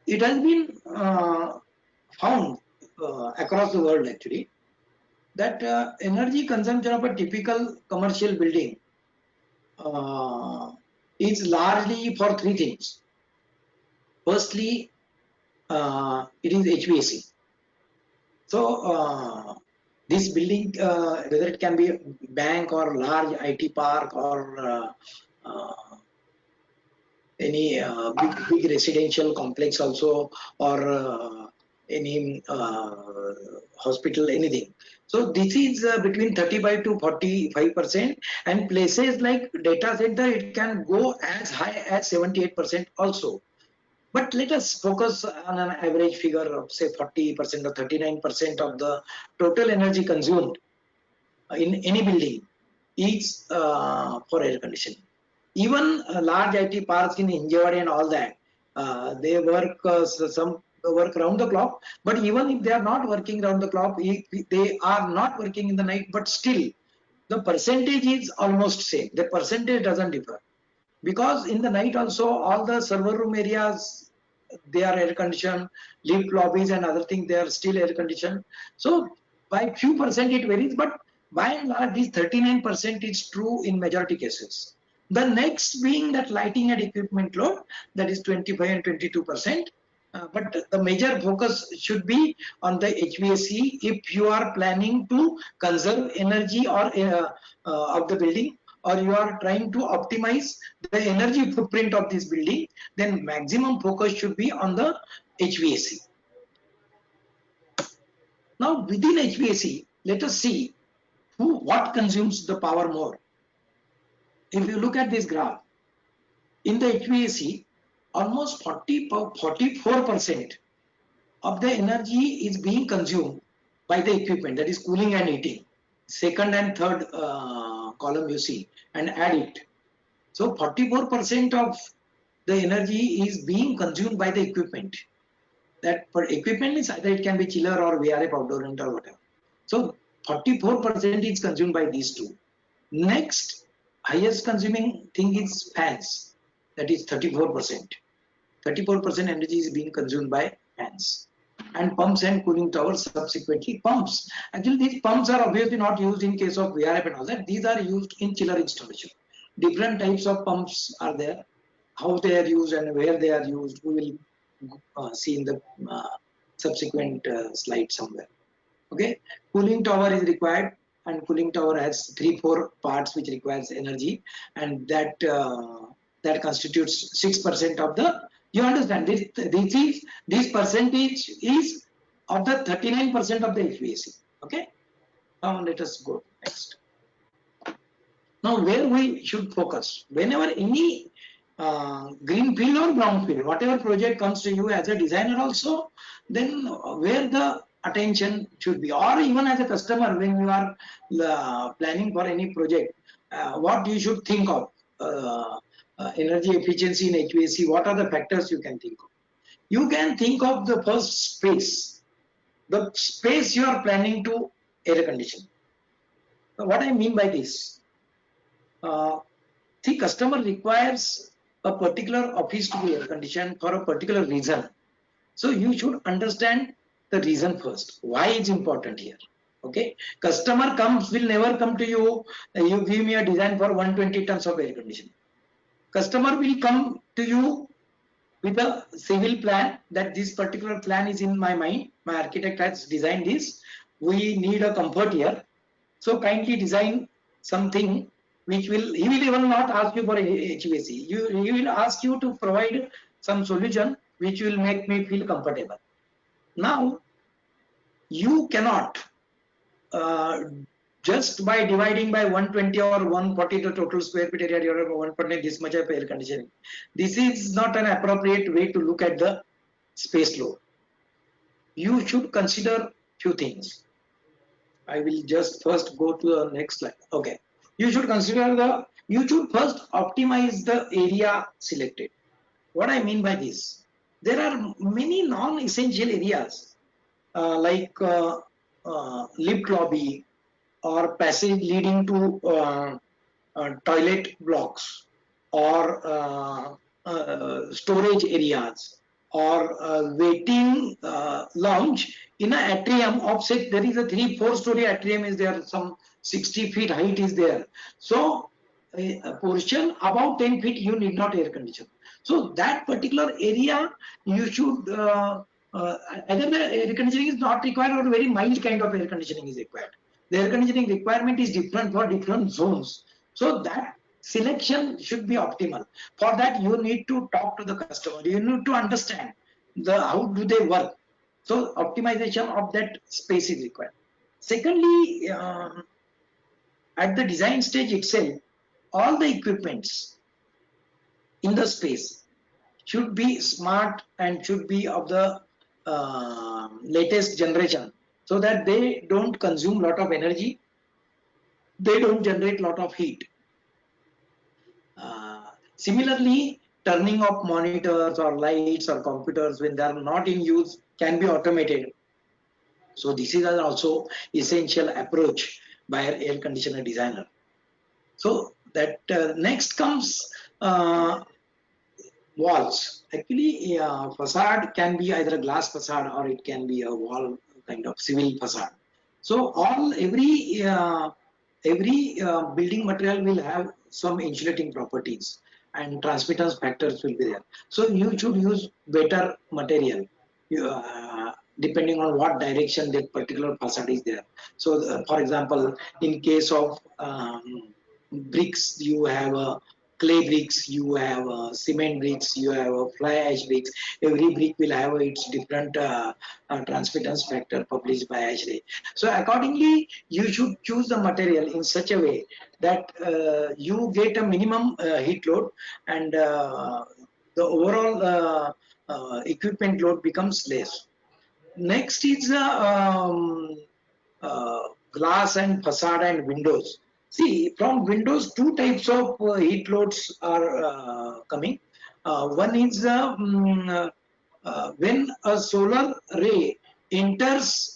It has been found across the world actually that energy consumption of a typical commercial building is largely for 3 things. Firstly, it is HVAC. So this building, whether it can be a bank or large IT park or any big residential complex also, or any hospital, anything. So this is between 35 to 45%, and places like data center, it can go as high as 78% also. But let us focus on an average figure of say 40% or 39% of the total energy consumed in any building is for air conditioning. Even large IT parks in Hinjawadi and all that, they work some work around the clock. But even if they are not working around the clock, if they are not working in the night, but still the percentage is almost same. The percentage doesn't differ, because in the night also all the server room areas, they are air conditioned, lift lobbies and other things, they are still air conditioned. So by few percent it varies, but by and large this 39% is true in majority cases. The next being that lighting and equipment load, that is 25 and 22%. But the major focus should be on the HVAC if you are planning to conserve energy or of the building, or you are trying to optimize the energy footprint of this building, then maximum focus should be on the HVAC. Now within HVAC, let us see what consumes the power more. If you look at this graph, in the HVAC, almost 44% of the energy is being consumed by the equipment, that is cooling and heating. Second and third column you see, and add it. So 44% of the energy is being consumed by the equipment. That for equipment is either it can be chiller or VRF outdoor unit or whatever. So 44% is consumed by these two. Next highest consuming thing is fans, that is 34%. 34% energy is being consumed by fans, and pumps and cooling towers subsequently. Pumps, actually these pumps are obviously not used in case of VRF and all that. These are used in chiller installation. Different types of pumps are there. How they are used and where they are used, we will see in the subsequent slide somewhere. Okay, cooling tower is required, and cooling tower has 3-4 parts which requires energy, and that constitutes 6% of the. You understand this? This percentage is of the 39% of the HVAC. Okay, now let us go next. Now, where we should focus whenever any greenfield or brownfield, whatever project comes to you as a designer also, then where the attention should be, or even as a customer when you are planning for any project, what you should think of, energy efficiency in HVAC, what are the factors you can think of? You can think of the first space, the space you are planning to air condition. What I mean by this, the customer requires a particular office to be air conditioned for a particular reason. So you should understand the reason first. Why it's important here. Okay, customer will never come to you. You give me a design for 120 tons of air conditioning. Customer will come to you with a civil plan that this particular plan is in my mind. My architect has designed this. We need a comfort here. So kindly design something which he will even not ask you for a HVAC. He will ask you to provide some solution which will make me feel comfortable. Now, you cannot just by dividing by 120 or 140 the total square feet area, you have 140 this much of air conditioning. This is not an appropriate way to look at the space load. You should consider few things. I will just first go to the next slide. Okay, you should consider you should first optimize the area selected. What I mean by this, there are many non-essential areas like lift lobby or passage leading to toilet blocks or storage areas or waiting lounge in an atrium of, say, there is a 3-4 story atrium is there, some 60 feet height is there. So a portion above 10 feet you need not air condition. So that particular area you should either the air conditioning is not required or very mild kind of air conditioning is required. The air conditioning requirement is different for different zones. So that selection should be optimal. For that you need to talk to the customer. You need to understand how do they work. So optimization of that space is required. Secondly, at the design stage itself, all the equipments in the space should be smart and should be of the latest generation, so that they don't consume lot of energy, they don't generate lot of heat. Similarly, turning off monitors or lights or computers when they are not in use can be automated. So this is also essential approach by an air conditioner designer. So that next comes walls. Actually, facade can be either a glass facade or it can be a wall kind of civil facade. So every building material will have some insulating properties and transmittance factors will be there. So you should use better material depending on what direction that particular facade is there. So for example, in case of bricks, you have clay bricks, you have cement bricks, you have fly ash bricks. Every brick will have its different transmittance factor published by ASHRAE. So accordingly, you should choose the material in such a way that you get a minimum heat load, and the overall equipment load becomes less. Next is glass and facade and windows. See, from windows, two types of heat loads are coming. One is when a solar ray enters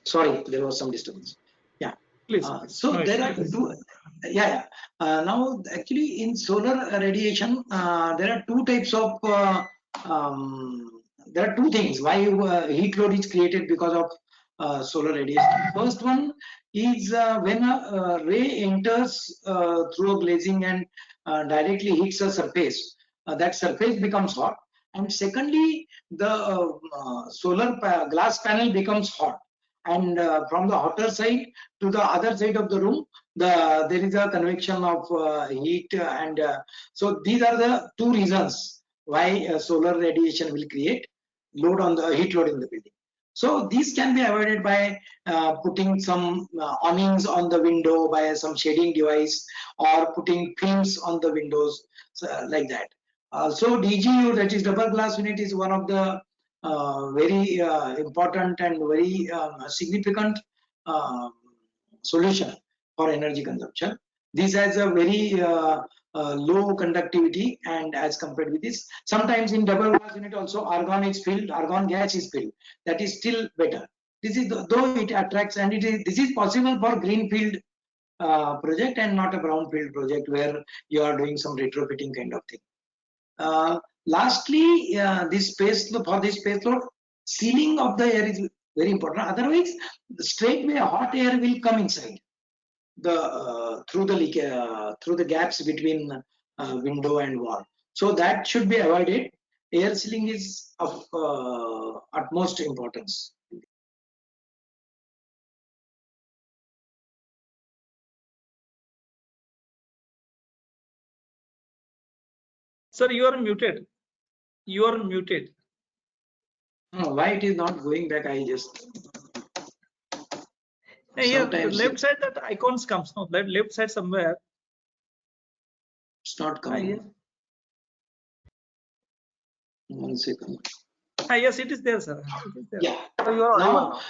sorry, there was some disturbance. Yeah. Please. So No there issue. are two. Yeah. Now, actually, in solar radiation, there are two types of. There are two things why heat load is created because of solar radiation. First one is when a ray enters through a glazing and directly hits a surface. That surface becomes hot. And secondly, the solar glass panel becomes hot, and from the hotter side to the other side of the room, there is a convection of heat, and so these are the two reasons why solar radiation will create load on the heat load in the building. So these can be avoided by putting some awnings on the window, by some shading device, or putting films on the windows, like that. So DGU, that is double glass unit, is one of the very important and very significant solution for energy consumption. This has a very low conductivity, and as compared with this, sometimes in double glass unit also argon is filled, argon gas is filled. That is still better. This is though it attracts, and this is possible for greenfield project and not a brownfield project where you are doing some retrofitting kind of thing. Lastly, this space for this space load, sealing of the air is very important. Otherwise, straightway hot air will come inside the through the gaps between window and wall. So that should be avoided. Air sealing is of utmost importance. Sir, you are muted. You are muted. Why it is not going back? I just Here, the sometimes left side, that icons comes. No, left side somewhere. it's not coming. 1 second. Yes, it is there, sir. It is there. Yeah. So you are Now,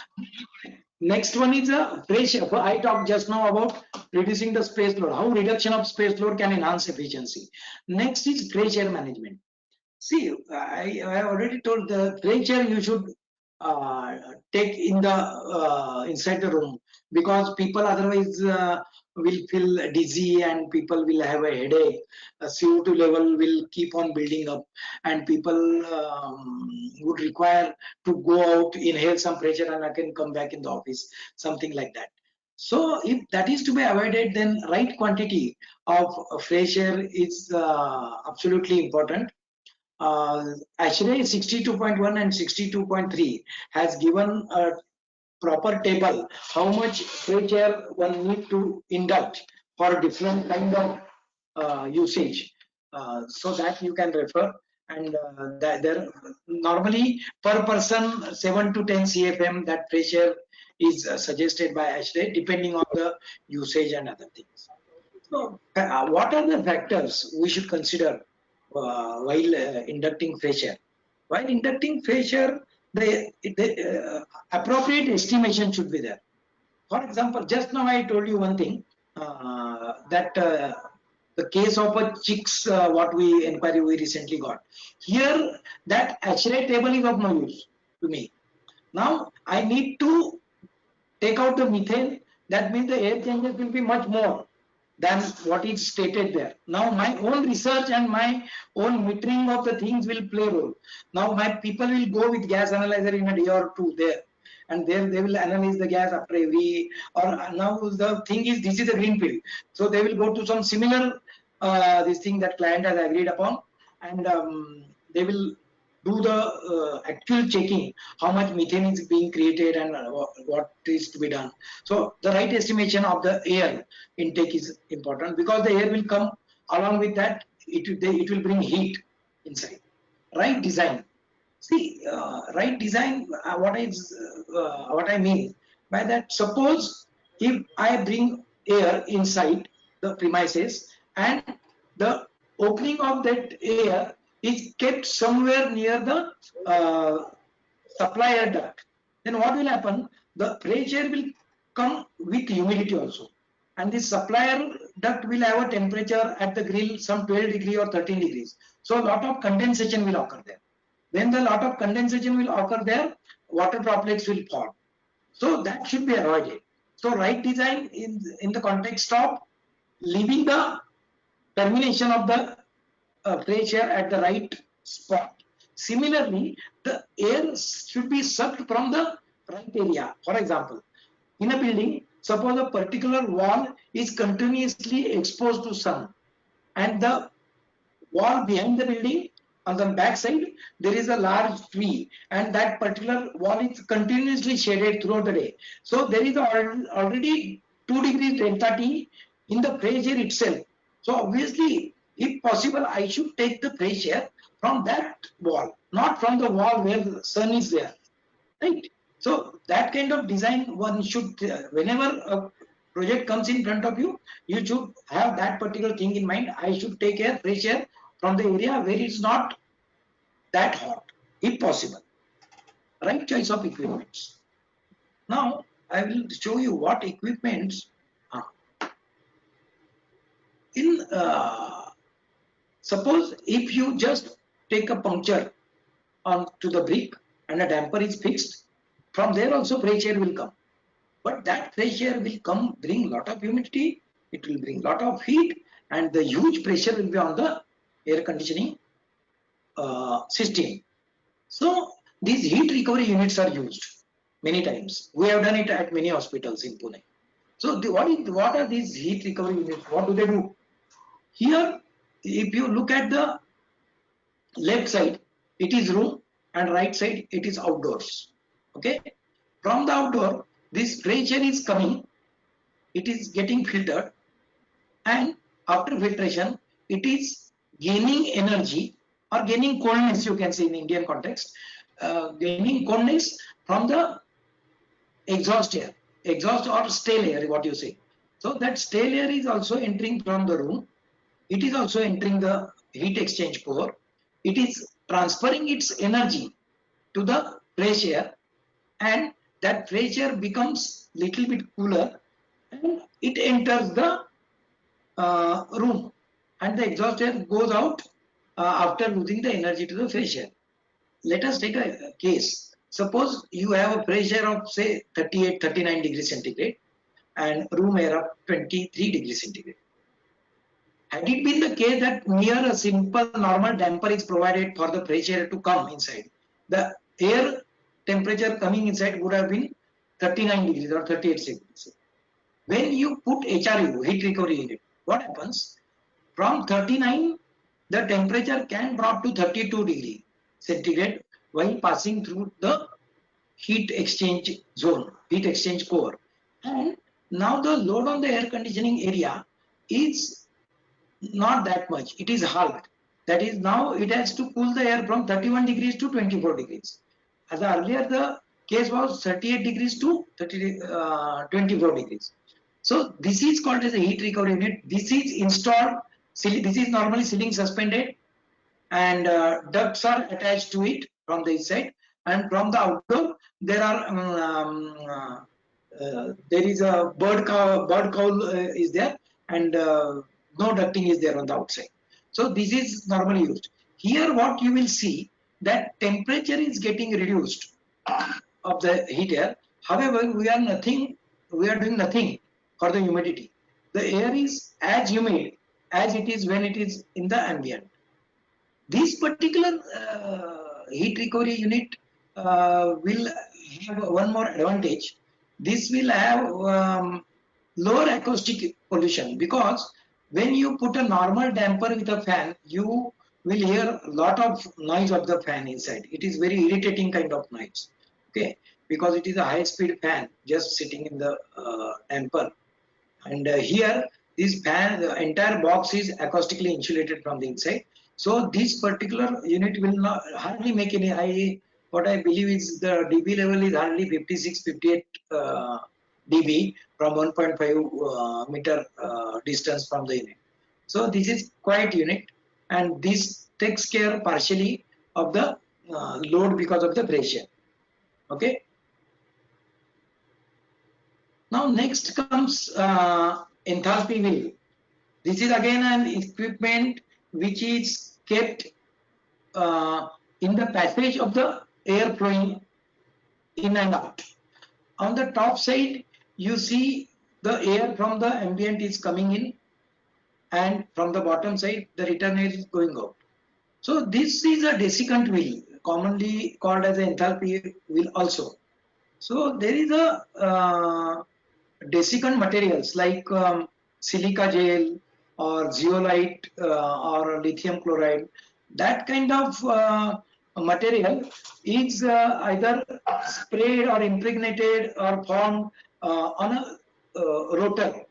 next one is a pressure. I talked just now about reducing the space load, how reduction of space load can enhance efficiency. Next is pressure management. See, I already told the pressure you should take in the inside the room, because people otherwise will feel dizzy and people will have a headache. CO2 level will keep on building up, and people would require to go out, inhale some pressure, and again come back in the office, something like that. So if that is to be avoided, then right quantity of fresh air is absolutely important. ASHRAE 62.1 and 62.3 has given a proper table how much fresh air one need to induct for different kind of usage, so that you can refer. And there normally per person 7 to 10 CFM that fresh air is suggested by ASHRAE, depending on the usage and other things. So what are the factors we should consider while inducting fresh air? While inducting fresh air, the appropriate estimation should be there. For example, just now I told you one thing, that the case of a chicks, what we inquiry we recently got. Here, that ASHRAE table is of no use to me. Now I need to take out the methane. That means the air changes will be much more than what is stated there. Now my own research and my own metering of the things will play a role. Now my people will go with gas analyzer in a day or two there, and there they will analyze the gas after every, or now the thing is, this is a green field, so they will go to some similar this thing that client has agreed upon, and they will do the actual checking, how much methane is being created and what is to be done. So the right estimation of the air intake is important, because the air will come along with that, it will bring heat inside. Right design, See, right design, what I mean by that, suppose if I bring air inside the premises and the opening of that air is kept somewhere near the supply air duct, then what will happen? The fresh air will come with humidity also. And the supplier duct will have a temperature at the grill some 12 degree or 13 degrees. So a lot of condensation will occur there. When the lot of condensation will occur there, water droplets will fall. So that should be avoided. So right design in the context of leaving the termination of the fresh air at the right spot. Similarly, the air should be sucked from the right area. For example, in a building, suppose a particular wall is continuously exposed to sun, and the wall behind the building on the back side there is a large tree, and that particular wall is continuously shaded throughout the day. So there is already 2 degrees delta T in the fresh air itself. So obviously, if possible, I should take the fresh air from that wall, not from the wall where the sun is there, right? So that kind of design one should, whenever a project comes in front of you, you should have that particular thing in mind. I should take air, fresh air from the area where it's not that hot, if possible. Right choice of equipments. Now I will show you what equipments in. Suppose if you just take a puncture onto the brick and a damper is fixed, from there also fresh air will come. But that fresh air will come, bring lot of humidity, it will bring lot of heat, and the huge pressure will be on the air conditioning system. So these heat recovery units are used many times. We have done it at many hospitals in Pune. So what are these heat recovery units? What do they do? Here, if you look at the left side, it is room, and right side, it is outdoors. Okay. From the outdoor, this fresh air is coming, it is getting filtered, and after filtration, it is gaining energy or gaining coldness, you can say in Indian context, gaining coldness from the exhaust or stale air, what you say. So that stale air is also entering from the room. It is also entering the heat exchange core. It is transferring its energy to the fresh air, and that fresh air becomes little bit cooler, and it enters the room, and the exhaust air goes out after losing the energy to the fresh air. Let us take a case. Suppose you have a pressure of say 38, 39 degrees centigrade and room air of 23 degrees centigrade. Had it been the case that near a simple normal damper is provided for the fresh air to come inside, the air temperature coming inside would have been 39 degrees or 38 degrees. When you put HRU, heat recovery unit, what happens? From 39, the temperature can drop to 32 degree centigrade while passing through the heat exchange zone, heat exchange core. And now the load on the air conditioning area is not that much, it is halved. That is, now it has to cool the air from 31 degrees to 24 degrees. As earlier the case was 38 degrees to 24 degrees. So this is called as a heat recovery unit. This is installed, this is normally ceiling suspended, and ducts are attached to it from the inside, and from the outdoor there are there is a bird cowl is there, and no ducting is there on the outside. So this is normally used. Here what you will see, that temperature is getting reduced of the heat air. However, we are doing nothing for the humidity. The air is as humid as it is when it is in the ambient. This particular heat recovery unit will have one more advantage. This will have lower acoustic pollution, because when you put a normal damper with a fan, you will hear a lot of noise of the fan inside. It is very irritating kind of noise. Okay, because it is a high speed fan just sitting in the damper, and here this fan, the entire box is acoustically insulated from the inside. So this particular unit will not hardly make any. What I believe is the dB level is hardly 56, 58 dB from 1.5 meter distance from the unit. So this is quite unit, and this takes care partially of the load because of the pressure. Okay. Now next comes enthalpy wheel. This is again an equipment which is kept in the passage of the air flowing in and out. On the top side, you see the air from the ambient is coming in, and from the bottom side, the return air is going out. So this is a desiccant wheel, commonly called as an enthalpy wheel also. So there is a desiccant materials like silica gel or zeolite or lithium chloride. That kind of material is either sprayed or impregnated or formed on a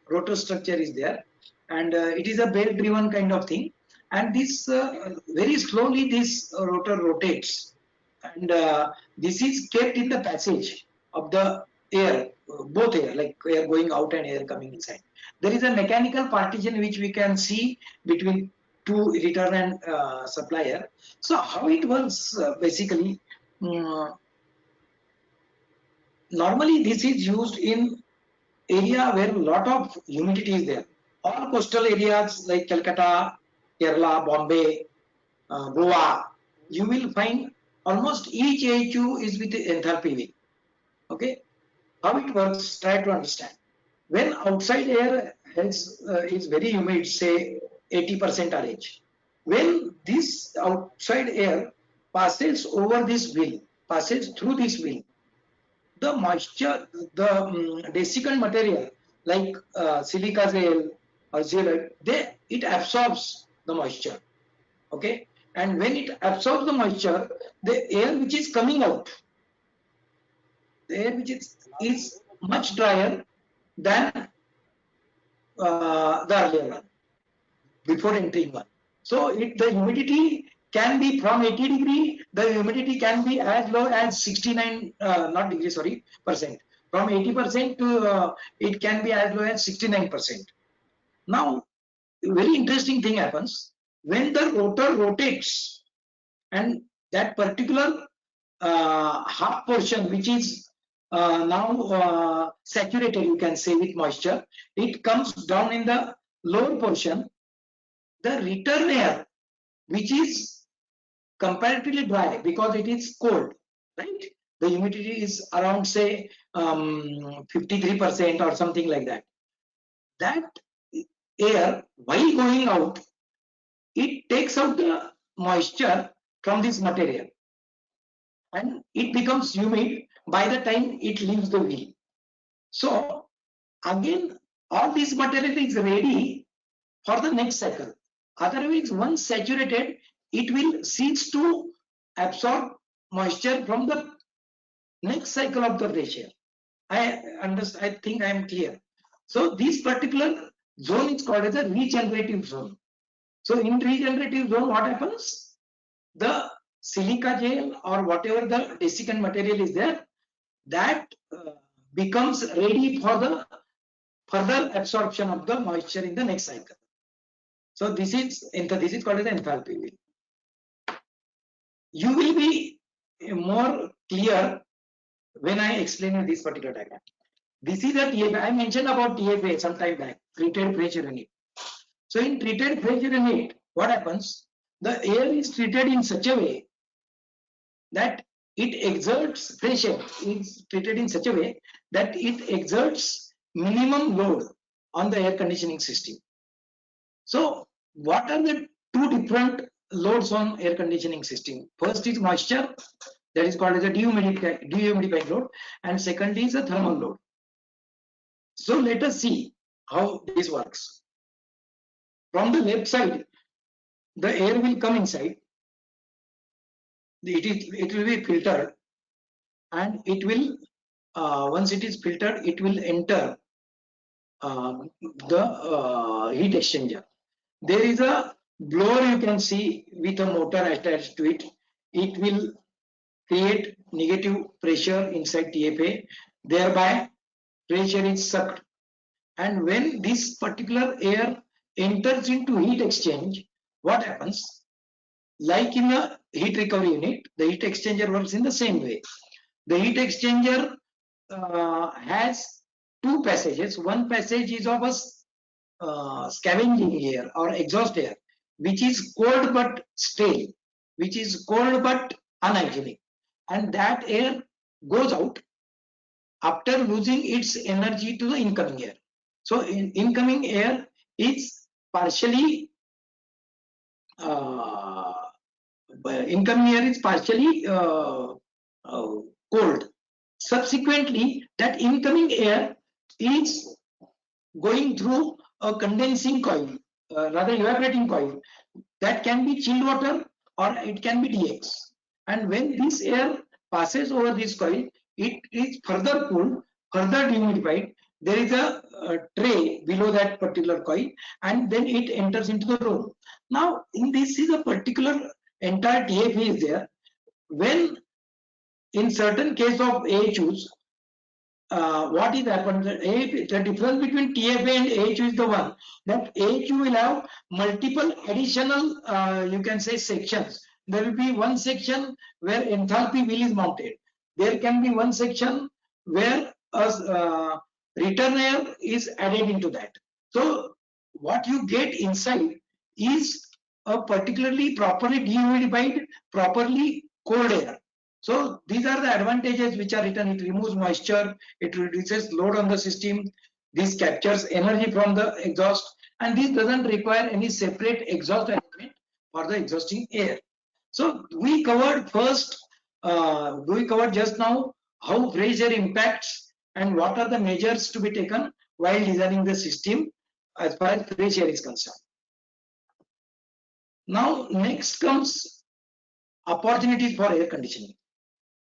rotor structure is there, and it is a belt driven kind of thing, and this very slowly this rotor rotates, and this is kept in the passage of the air, both air, like air going out and air coming inside. There is a mechanical partition which we can see between two return and supplier. So how it works basically, normally this is used in area where a lot of humidity is there. All coastal areas like Calcutta, Kerala, Bombay, Goa, you will find almost each AHU is with the enthalpy wheel. Okay, how it works, try to understand. When outside air is very humid, say 80% RH, when this outside air passes over this wheel, passes through this wheel, the moisture, the desiccant material like silica gel or zeolite, it absorbs the moisture. Okay, and when it absorbs the moisture, the air which is coming out, the air which is much drier than the earlier one before entering one. So the humidity can be from 80°, the humidity can be as low as 69, not degree, sorry, percent. From 80% to it can be as low as 69%. Now, very interesting thing happens when the rotor rotates, and that particular half portion which is now saturated, you can say, with moisture, it comes down in the lower portion. The return air, which is comparatively dry because it is cold, right? The humidity is around, say, 53% or something like that. That air, while going out, it takes out the moisture from this material, and it becomes humid by the time it leaves the wheel. So again, all this material is ready for the next cycle. Otherwise, once saturated, it will cease to absorb moisture from the next cycle of the pressure. I understand. I think I am clear. So this particular zone is called as a regenerative zone. So in regenerative zone, what happens? The silica gel or whatever the desiccant material is there, that becomes ready for the further absorption of the moisture in the next cycle. So this is called as enthalpy wheel. You will be more clear when I explain this particular diagram. This is a TFA. I mentioned about TFA some time back, treated pressure unit. So in treated pressure unit, what happens? The air is treated in such a way that it exerts pressure. It's treated in such a way that it exerts minimum load on the air conditioning system. So what are the two different loads on air conditioning system? First is moisture, that is called as a dehumidifying load, and second is a thermal load. So let us see how this works. From the left side, the air will come inside. It will be filtered, and it will once it is filtered, it will enter the heat exchanger. There is a Blower you can see with a motor attached to it. It will create negative pressure inside TFA, thereby pressure is sucked. And when this particular air enters into heat exchange, what happens? Like in a heat recovery unit, the heat exchanger works in the same way. The heat exchanger has two passages. One passage is of a scavenging air or exhaust air, which is cold but stale, which is cold but unhygienic, and that air goes out after losing its energy to the incoming air. So incoming air is partially uh, incoming air is partially cold. Subsequently, that incoming air is going through a condensing coil, rather evaporating coil, that can be chilled water or it can be DX. And when this air passes over this coil, it is further cooled, further dehumidified. There is a tray below that particular coil, and then it enters into the room. Now, in this is a particular entire TFA is there. When in certain case of AHUs, what is happened? The difference between TFA and AHU is the one that AHU will have multiple additional, you can say, sections. There will be one section where enthalpy wheel is mounted. There can be one section where a return air is added into that. So what you get inside is a particularly properly dehumidified, properly cold air. So these are the advantages which are written. It removes moisture, it reduces load on the system, this captures energy from the exhaust, and this doesn't require any separate exhaust element for the exhausting air. So we covered just now how fresh air impacts and what are the measures to be taken while designing the system as far as fresh air is concerned. Now next comes opportunities for air conditioning.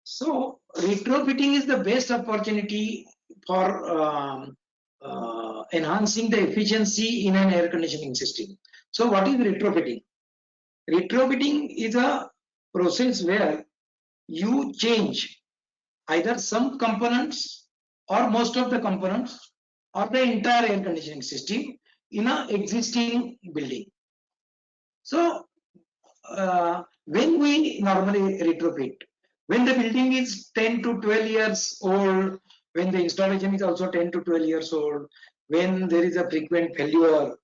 So retrofitting is the best opportunity for enhancing the efficiency in an air conditioning system. So what is retrofitting? Retrofitting is a process where you change either some components or most of the components or the entire air conditioning system in an existing building. So when we normally retrofit, when the building is 10 to 12 years old, when the installation is also 10 to 12 years old, when there is a frequent failure,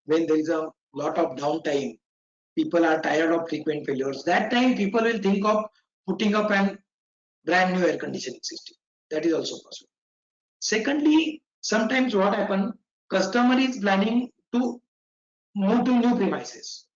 when there is a lot of downtime, people are tired of frequent failures, that time people will think of putting up an brand new air conditioning system. That is also possible. Secondly, sometimes what happens, customer is planning to move to new premises.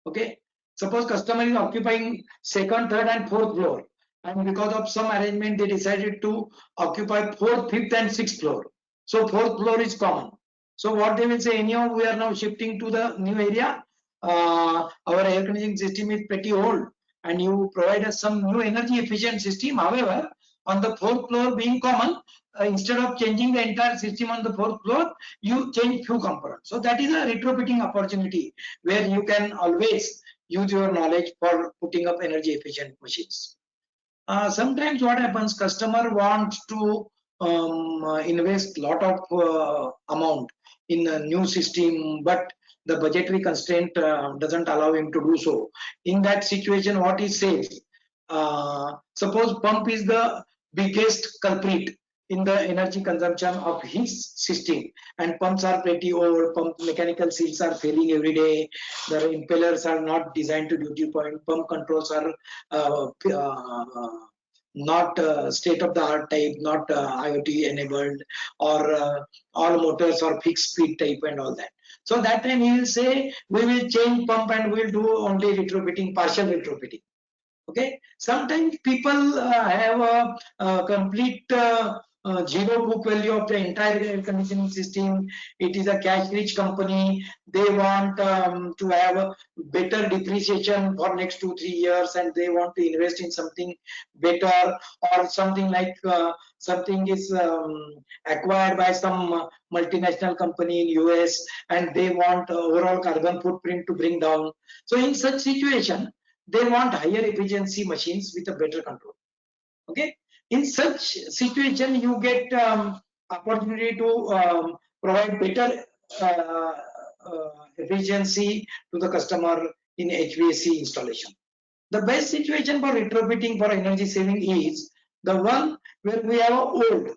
Okay, suppose customer is occupying second, third and fourth floor, and because of some arrangement they decided to occupy fourth, fifth and sixth floor. So fourth floor is common. So what they will say, anyhow we are now shifting to the new area, our air conditioning system is pretty old and you provide us some new energy efficient system. However, on the fourth floor being common, instead of changing the entire system on the fourth floor, you change few components. So that is a retrofitting opportunity where you can always use your knowledge for putting up energy efficient machines. Sometimes what happens, customer wants to invest lot of amount in a new system, but the budgetary constraint doesn't allow him to do so. In that situation, what he says, suppose pump is the biggest culprit in the energy consumption of his system, and pumps are pretty old, pump mechanical seals are failing every day, the impellers are not designed to duty point, pump controls are not state of the art type, not IoT enabled, or all motors are fixed speed type and all that. So that time he will say we will change pump and we will do only retrofitting, partial retrofitting. Okay, sometimes people have a complete zero book value of the entire air conditioning system. It is a cash-rich company. They want to have a better depreciation for next 2-3 years, and they want to invest in something better, or something like something is acquired by some multinational company in US, and they want overall carbon footprint to bring down. So in such situation, they want higher efficiency machines with a better control. Okay, in such situation you get opportunity to provide better efficiency to the customer in HVAC installation. The best situation for retrofitting for energy saving is the one where we have a old,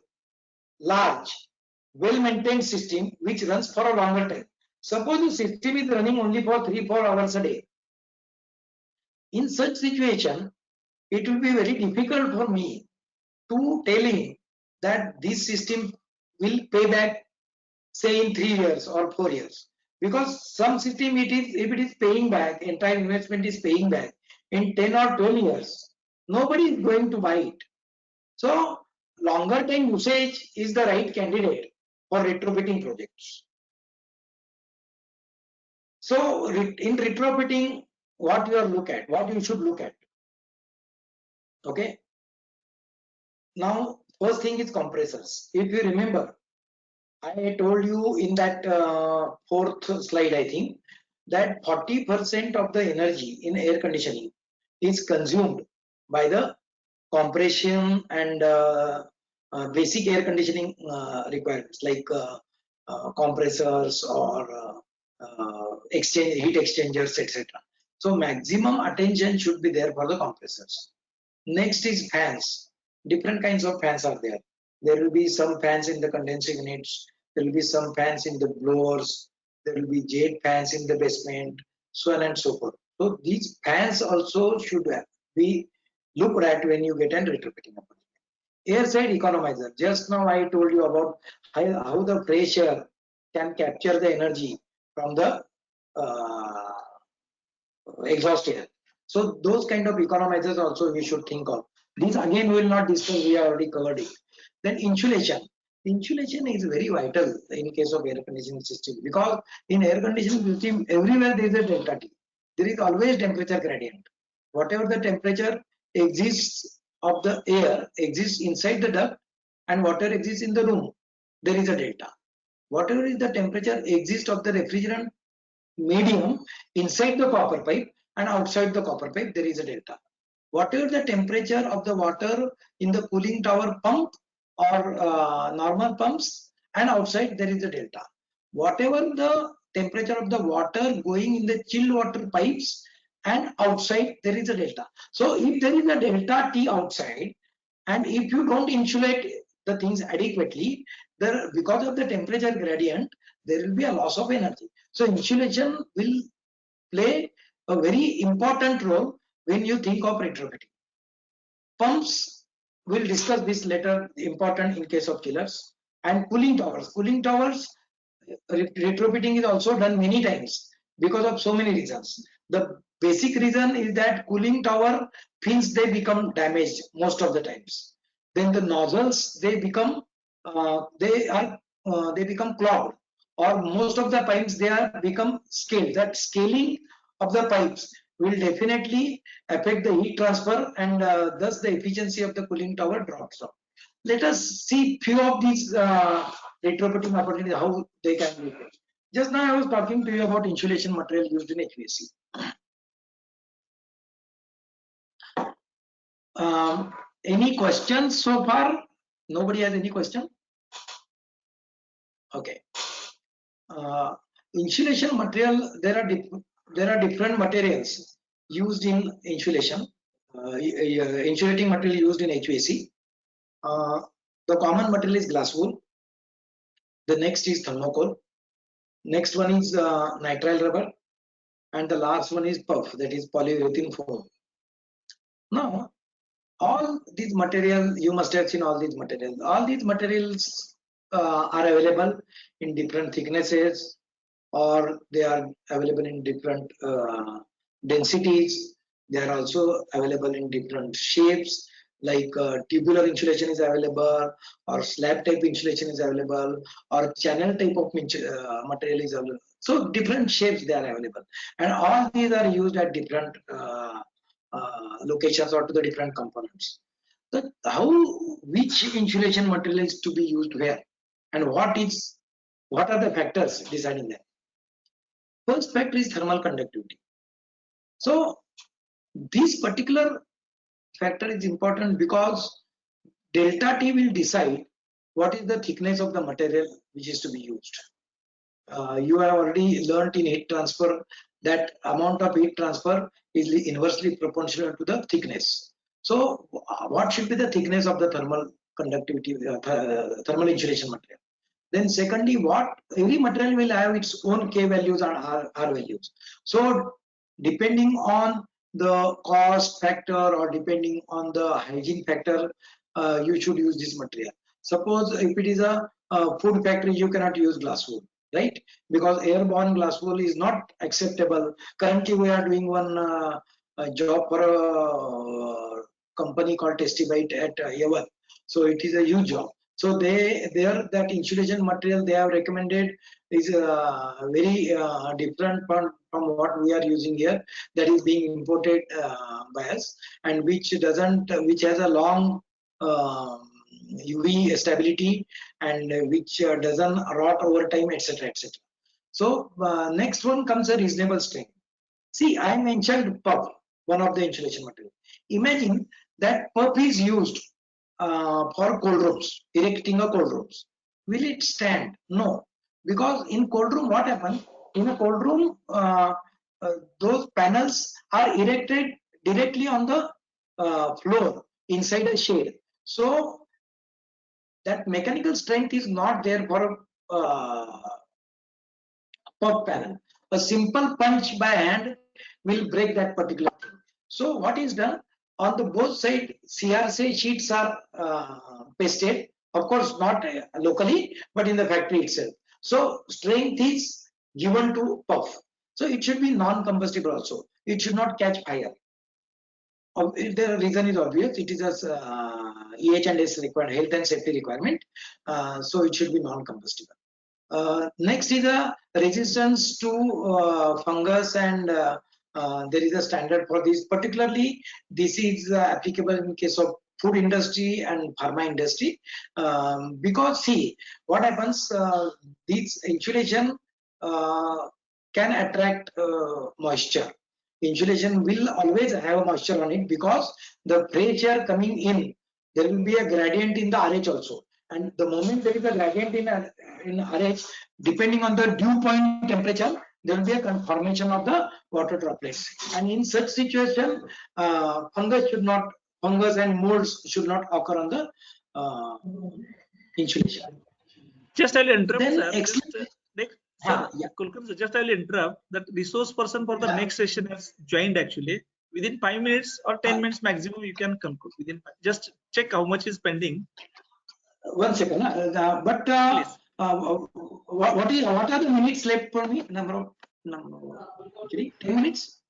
large, well-maintained system which runs for a longer time. Suppose the system is running only for 3-4 hours a day. In such situation, it will be very difficult for me to tell him that this system will pay back, say, in 3 years or 4 years, because some system, it is, if it is paying back, entire investment is paying back in 10 or 12 years, nobody is going to buy it. So longer time usage is the right candidate for retrofitting projects. So in retrofitting, what you should look at. Okay, now first thing is compressors. If you remember, I told you in that fourth slide, I think, that 40% of the energy in air conditioning is consumed by the compression and basic air conditioning requirements, like compressors or heat exchangers, etc. So maximum attention should be there for the compressors. Next is fans. Different kinds of fans are there. There will be some fans in the condensing units. There will be some fans in the blowers. There will be jet fans in the basement, so on and so forth. So these fans also should be looked at when you get an retrofitting opportunity. Air side economizer. Just now I told you about how the fresh air can capture the energy from the exhaust air. So those kind of economizers also we should think of. These again we will not discuss, we have already covered it. Then insulation. Insulation is very vital in case of air conditioning system, because in air conditioning system everywhere there is a delta T. There is always temperature gradient. Whatever the temperature exists of the air exists inside the duct, and whatever exists in the room, there is a delta. Whatever is the temperature exists of the refrigerant medium inside the copper pipe and outside the copper pipe, there is a delta. Whatever the temperature of the water in the cooling tower pump or normal pumps, and outside there is a delta. Whatever the temperature of the water going in the chilled water pipes and outside, there is a delta. So if there is a delta T outside, and if you don't insulate the things adequately, there, because of the temperature gradient, there will be a loss of energy. So insulation will play a very important role when you think of retrofitting. Pumps, we'll discuss this later, important in case of chillers. And cooling towers. Cooling towers, retrofitting is also done many times because of so many reasons. The basic reason is that cooling tower fins, they become damaged most of the times. Then the nozzles, they become they become clogged, or most of the pipes they are become scaled. That scaling of the pipes will definitely affect the heat transfer, and thus the efficiency of the cooling tower drops down. Let us see few of these retrofitting opportunities, how they can be used. Just now I was talking to you about insulation material used in HVAC. Any questions so far? Nobody has any question? Okay. Insulation material, there are different materials used in insulation. Insulating material used in HVAC. The common material is glass wool. The next is thermocol. Next one is nitrile rubber, and the last one is puff, that is polyurethane foam. Now, all these materials, you must have seen all these materials. All these materials are available in different thicknesses, or they are available in different densities. They are also available in different shapes. like tubular insulation is available, or slab type insulation is available, or channel type of material is available. So different shapes they are available, and all these are used at different locations or to the different components. So how, which insulation material is to be used where, and what are the factors deciding that? First factor is thermal conductivity. So this particular factor is important because delta T will decide what is the thickness of the material which is to be used. You have already learnt in heat transfer that amount of heat transfer is inversely proportional to the thickness. So what should be the thickness of the thermal conductivity, thermal insulation material? Then secondly, what every material will have its own K values and R values. So depending on the cost factor or depending on the hygiene factor, you should use this material. Suppose if it is a food factory, you cannot use glass wool, right? Because airborne glass wool is not acceptable. Currently, we are doing one job for a company called Testibite at Yavan. So it is a huge job. So that insulation material they have recommended is very different from what we are using here, that is being imported by us, and which has a long UV stability, and which doesn't rot over time, etc., etc. So next one comes a reasonable strength. See, I mentioned PUF, one of the insulation material. Imagine that PUF is used for cold rooms, erecting a cold rooms. Will it stand? No, because in cold room, what happens? In a cold room, those panels are erected directly on the floor inside a shade. So that mechanical strength is not there for PUF panel. A simple punch by hand will break that particular thing. So what is done? On the both side, CRC sheets are pasted. Of course, not locally, but in the factory itself. So strength is given to PUF. So it should be non-combustible also. It should not catch fire. The reason is obvious. It is a EH&S requirement, health and safety requirement. So it should be non-combustible. Next is a resistance to fungus, and there is a standard for this. Particularly, this is applicable in case of food industry and pharma industry, because see what happens. This insulation can attract moisture. Insulation will always have moisture on it because the pressure coming in, there will be a gradient in the RH also. And the moment there is a gradient in RH, depending on the dew point temperature, there will be a formation of the water droplets. And in such situation, fungus and molds should not occur on the insulation. Just I'll interrupt, Then sir. Kulkarni sir, just I'll interrupt. That resource person for the next session has joined actually. Within 5 minutes or 10 minutes maximum, you can conclude. Just check how much is pending. 1 second, but what are the minutes left for me? Number 10 minutes.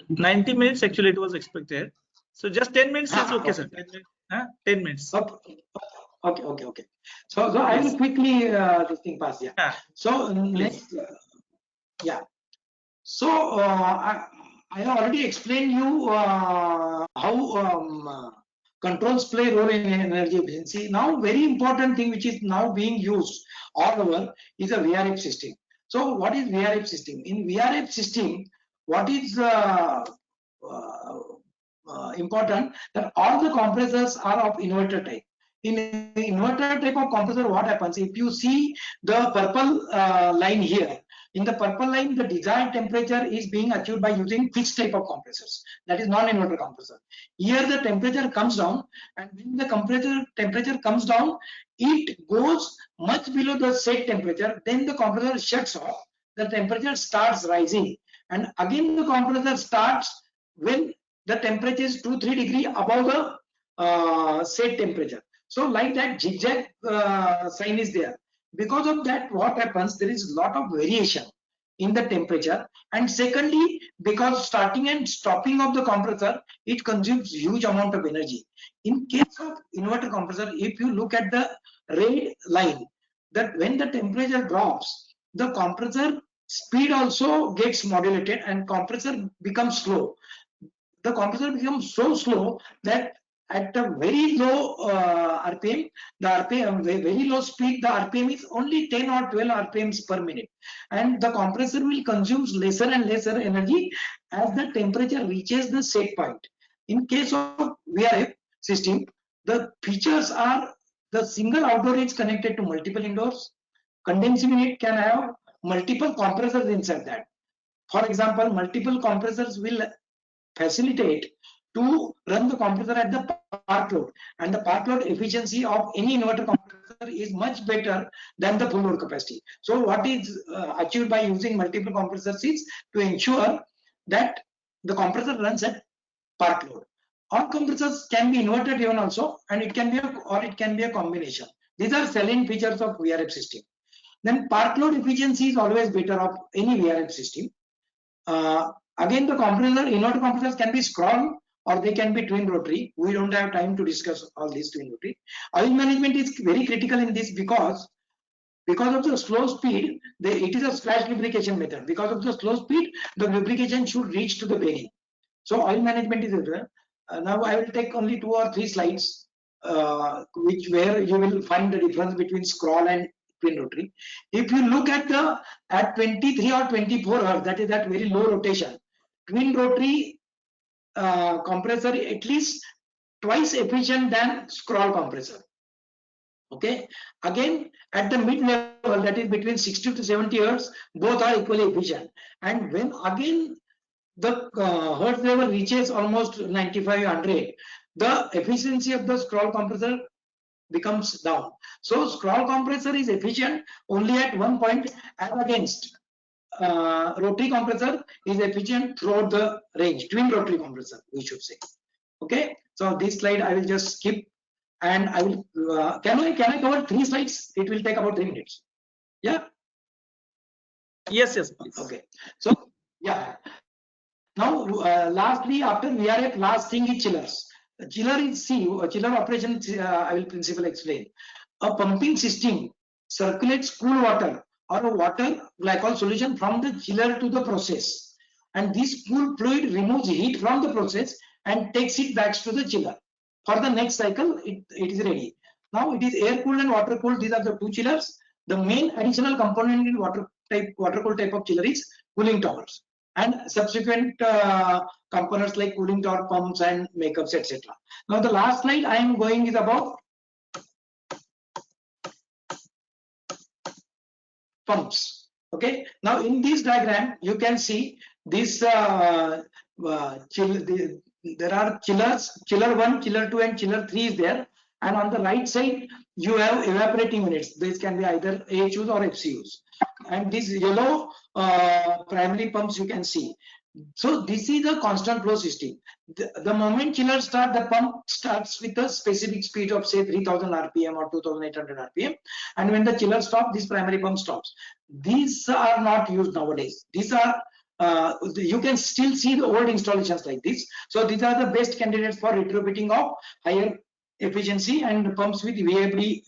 90 minutes actually it was expected. So just 10 minutes is okay, sir. 10 minutes. Okay. So I will quickly this thing pass. Yeah. So next, So I have already explained you how controls play role in energy efficiency. Now, very important thing which is now being used all over is a VRF system. So, what is VRF system? In VRF system, what is important, that all the compressors are of inverter type. In inverter type of compressor, what happens? If you see the purple line here, in the purple line, the desired temperature is being achieved by using fixed type of compressors. That is non-inverter compressor. Here the temperature comes down, and when the temperature comes down, it goes much below the set temperature. Then the compressor shuts off. The temperature starts rising, and again the compressor starts when the temperature is 2-3 degrees above the set temperature. So like that zigzag sign is there. Because of that, what happens? There is a lot of variation in the temperature, and secondly, because starting and stopping of the compressor, it consumes huge amount of energy. In case of inverter compressor, if you look at the red line, that when the temperature drops, the compressor speed also gets modulated and compressor becomes slow. The compressor becomes so slow that at a very low RPM, the RPM, very low speed, the RPM is only 10 or 12 RPMs per minute. And the compressor will consume lesser and lesser energy as the temperature reaches the set point. In case of VRF system, the features are the single outdoor is connected to multiple indoors. Condensing unit can have multiple compressors inside that. For example, multiple compressors will facilitate to run the compressor at the park load, and the park load efficiency of any inverter compressor is much better than the full load capacity. So what is achieved by using multiple compressors is to ensure that the compressor runs at park load. All compressors can be inverter driven also, and it can be a combination. These are selling features of VRF system. Then park load efficiency is always better of any VRF system. Again, the compressor, inverter compressors can be scroll or they can be twin rotary. We don't have time to discuss all these twin rotary. Oil management is very critical in this because of the slow speed, it is a splash lubrication method. Because of the slow speed, the lubrication should reach to the bearing. So oil management is now I will take only 2 or 3 slides where you will find the difference between scroll and twin rotary. If you look at 23 or 24 Hz, that is at very low rotation, twin rotary compressor at least twice efficient than scroll compressor. Okay, again at the mid level, that is between 60 to 70 Hz, both are equally efficient. And when again the Hertz level reaches almost 95-100, the efficiency of the scroll compressor becomes down. So scroll compressor is efficient only at one point, as against rotary compressor is efficient throughout the range. Twin rotary compressor, we should say. Okay, so this slide I will just skip, and I will can I cover 3 slides? It will take about 3 minutes. Yeah. Yes, please. Okay, so yeah. Now, lastly, after VRF, last thing is chillers. Chiller is chiller operation. I will principle explain. A pumping system circulates cool water or a water glycol solution from the chiller to the process, and this cool fluid removes heat from the process and takes it back to the chiller. For the next cycle, it is ready. Now it is air cooled and water cooled. These are the 2 chillers. The main additional component in water cooled type of chiller is cooling towers and subsequent components like cooling tower pumps and makeups, etc. Now the last slide I am going is about pumps. Okay, now in this diagram you can see this there are chillers, chiller 1, chiller 2 and chiller 3 is there, and on the right side you have evaporating units. These can be either AHUs or FCUs, and these yellow primary pumps you can see. So this is a constant flow system. The moment chiller start, the pump starts with a specific speed of say 3000 RPM or 2800 RPM, and when the chiller stops, this primary pump stops. These are not used nowadays. These are you can still see the old installations like this. So these are the best candidates for retrofitting of higher efficiency and pumps with VFD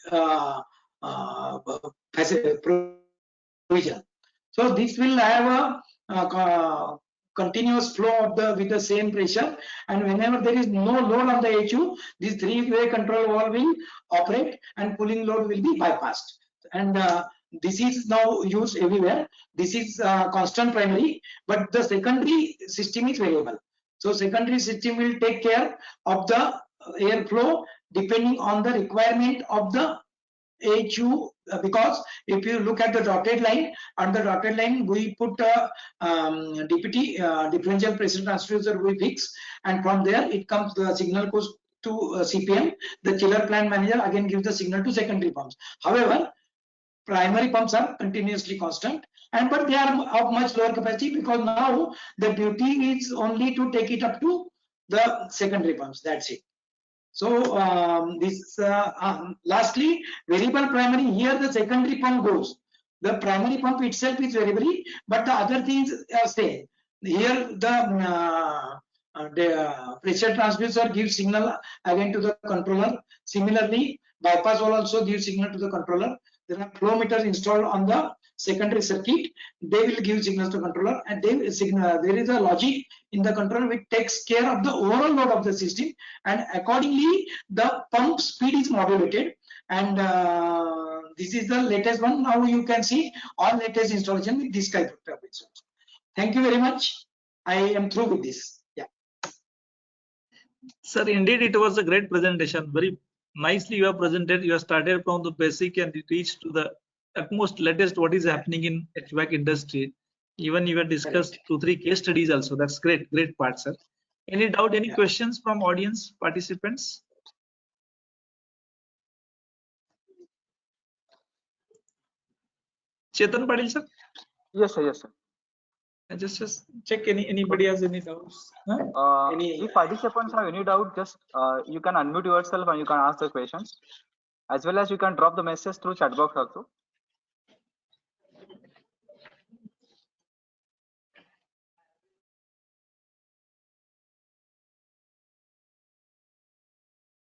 provision. So this will have a continuous flow of with the same pressure, and whenever there is no load on the HU, this 3-way control valve will operate and cooling load will be bypassed. And this is now used everywhere. This is constant primary, but the secondary system is variable. So secondary system will take care of the airflow depending on the requirement of the HU, because if you look at the dotted line, on the dotted line we put a DPT, differential pressure transducer we fix, and from there it comes, the signal goes to CPM. The chiller plant manager again gives the signal to secondary pumps. However, primary pumps are continuously constant, and but they are of much lower capacity, because now the duty is only to take it up to the secondary pumps. That's it. So lastly, variable primary, here the secondary pump goes. The primary pump itself is variable, but the other things stay. Here the pressure transducer gives signal again to the controller. Similarly, bypass valve also gives signal to the controller. There are flow meters installed on the secondary circuit. They will give signals to controller, and they signal. There is a logic in the controller which takes care of the overall load of the system, and accordingly the pump speed is modulated. And this is the latest one. Now you can see all latest installation with this type of picture. Thank you very much. I am through with this. Yeah. Sir, indeed, it was a great presentation. Very nicely you have presented. You have started from the basic and reached to the utmost latest what is happening in HVAC industry. Even you have discussed 2-3 case studies also. That's great, great part, sir. Any doubt, any questions from audience participants? Chetan Padil, sir? Yes, sir. Yes, sir. Just check anybody has any doubts. Huh? If participants have any doubt, just you can unmute yourself and you can ask the questions, as well as you can drop the message through chat box also.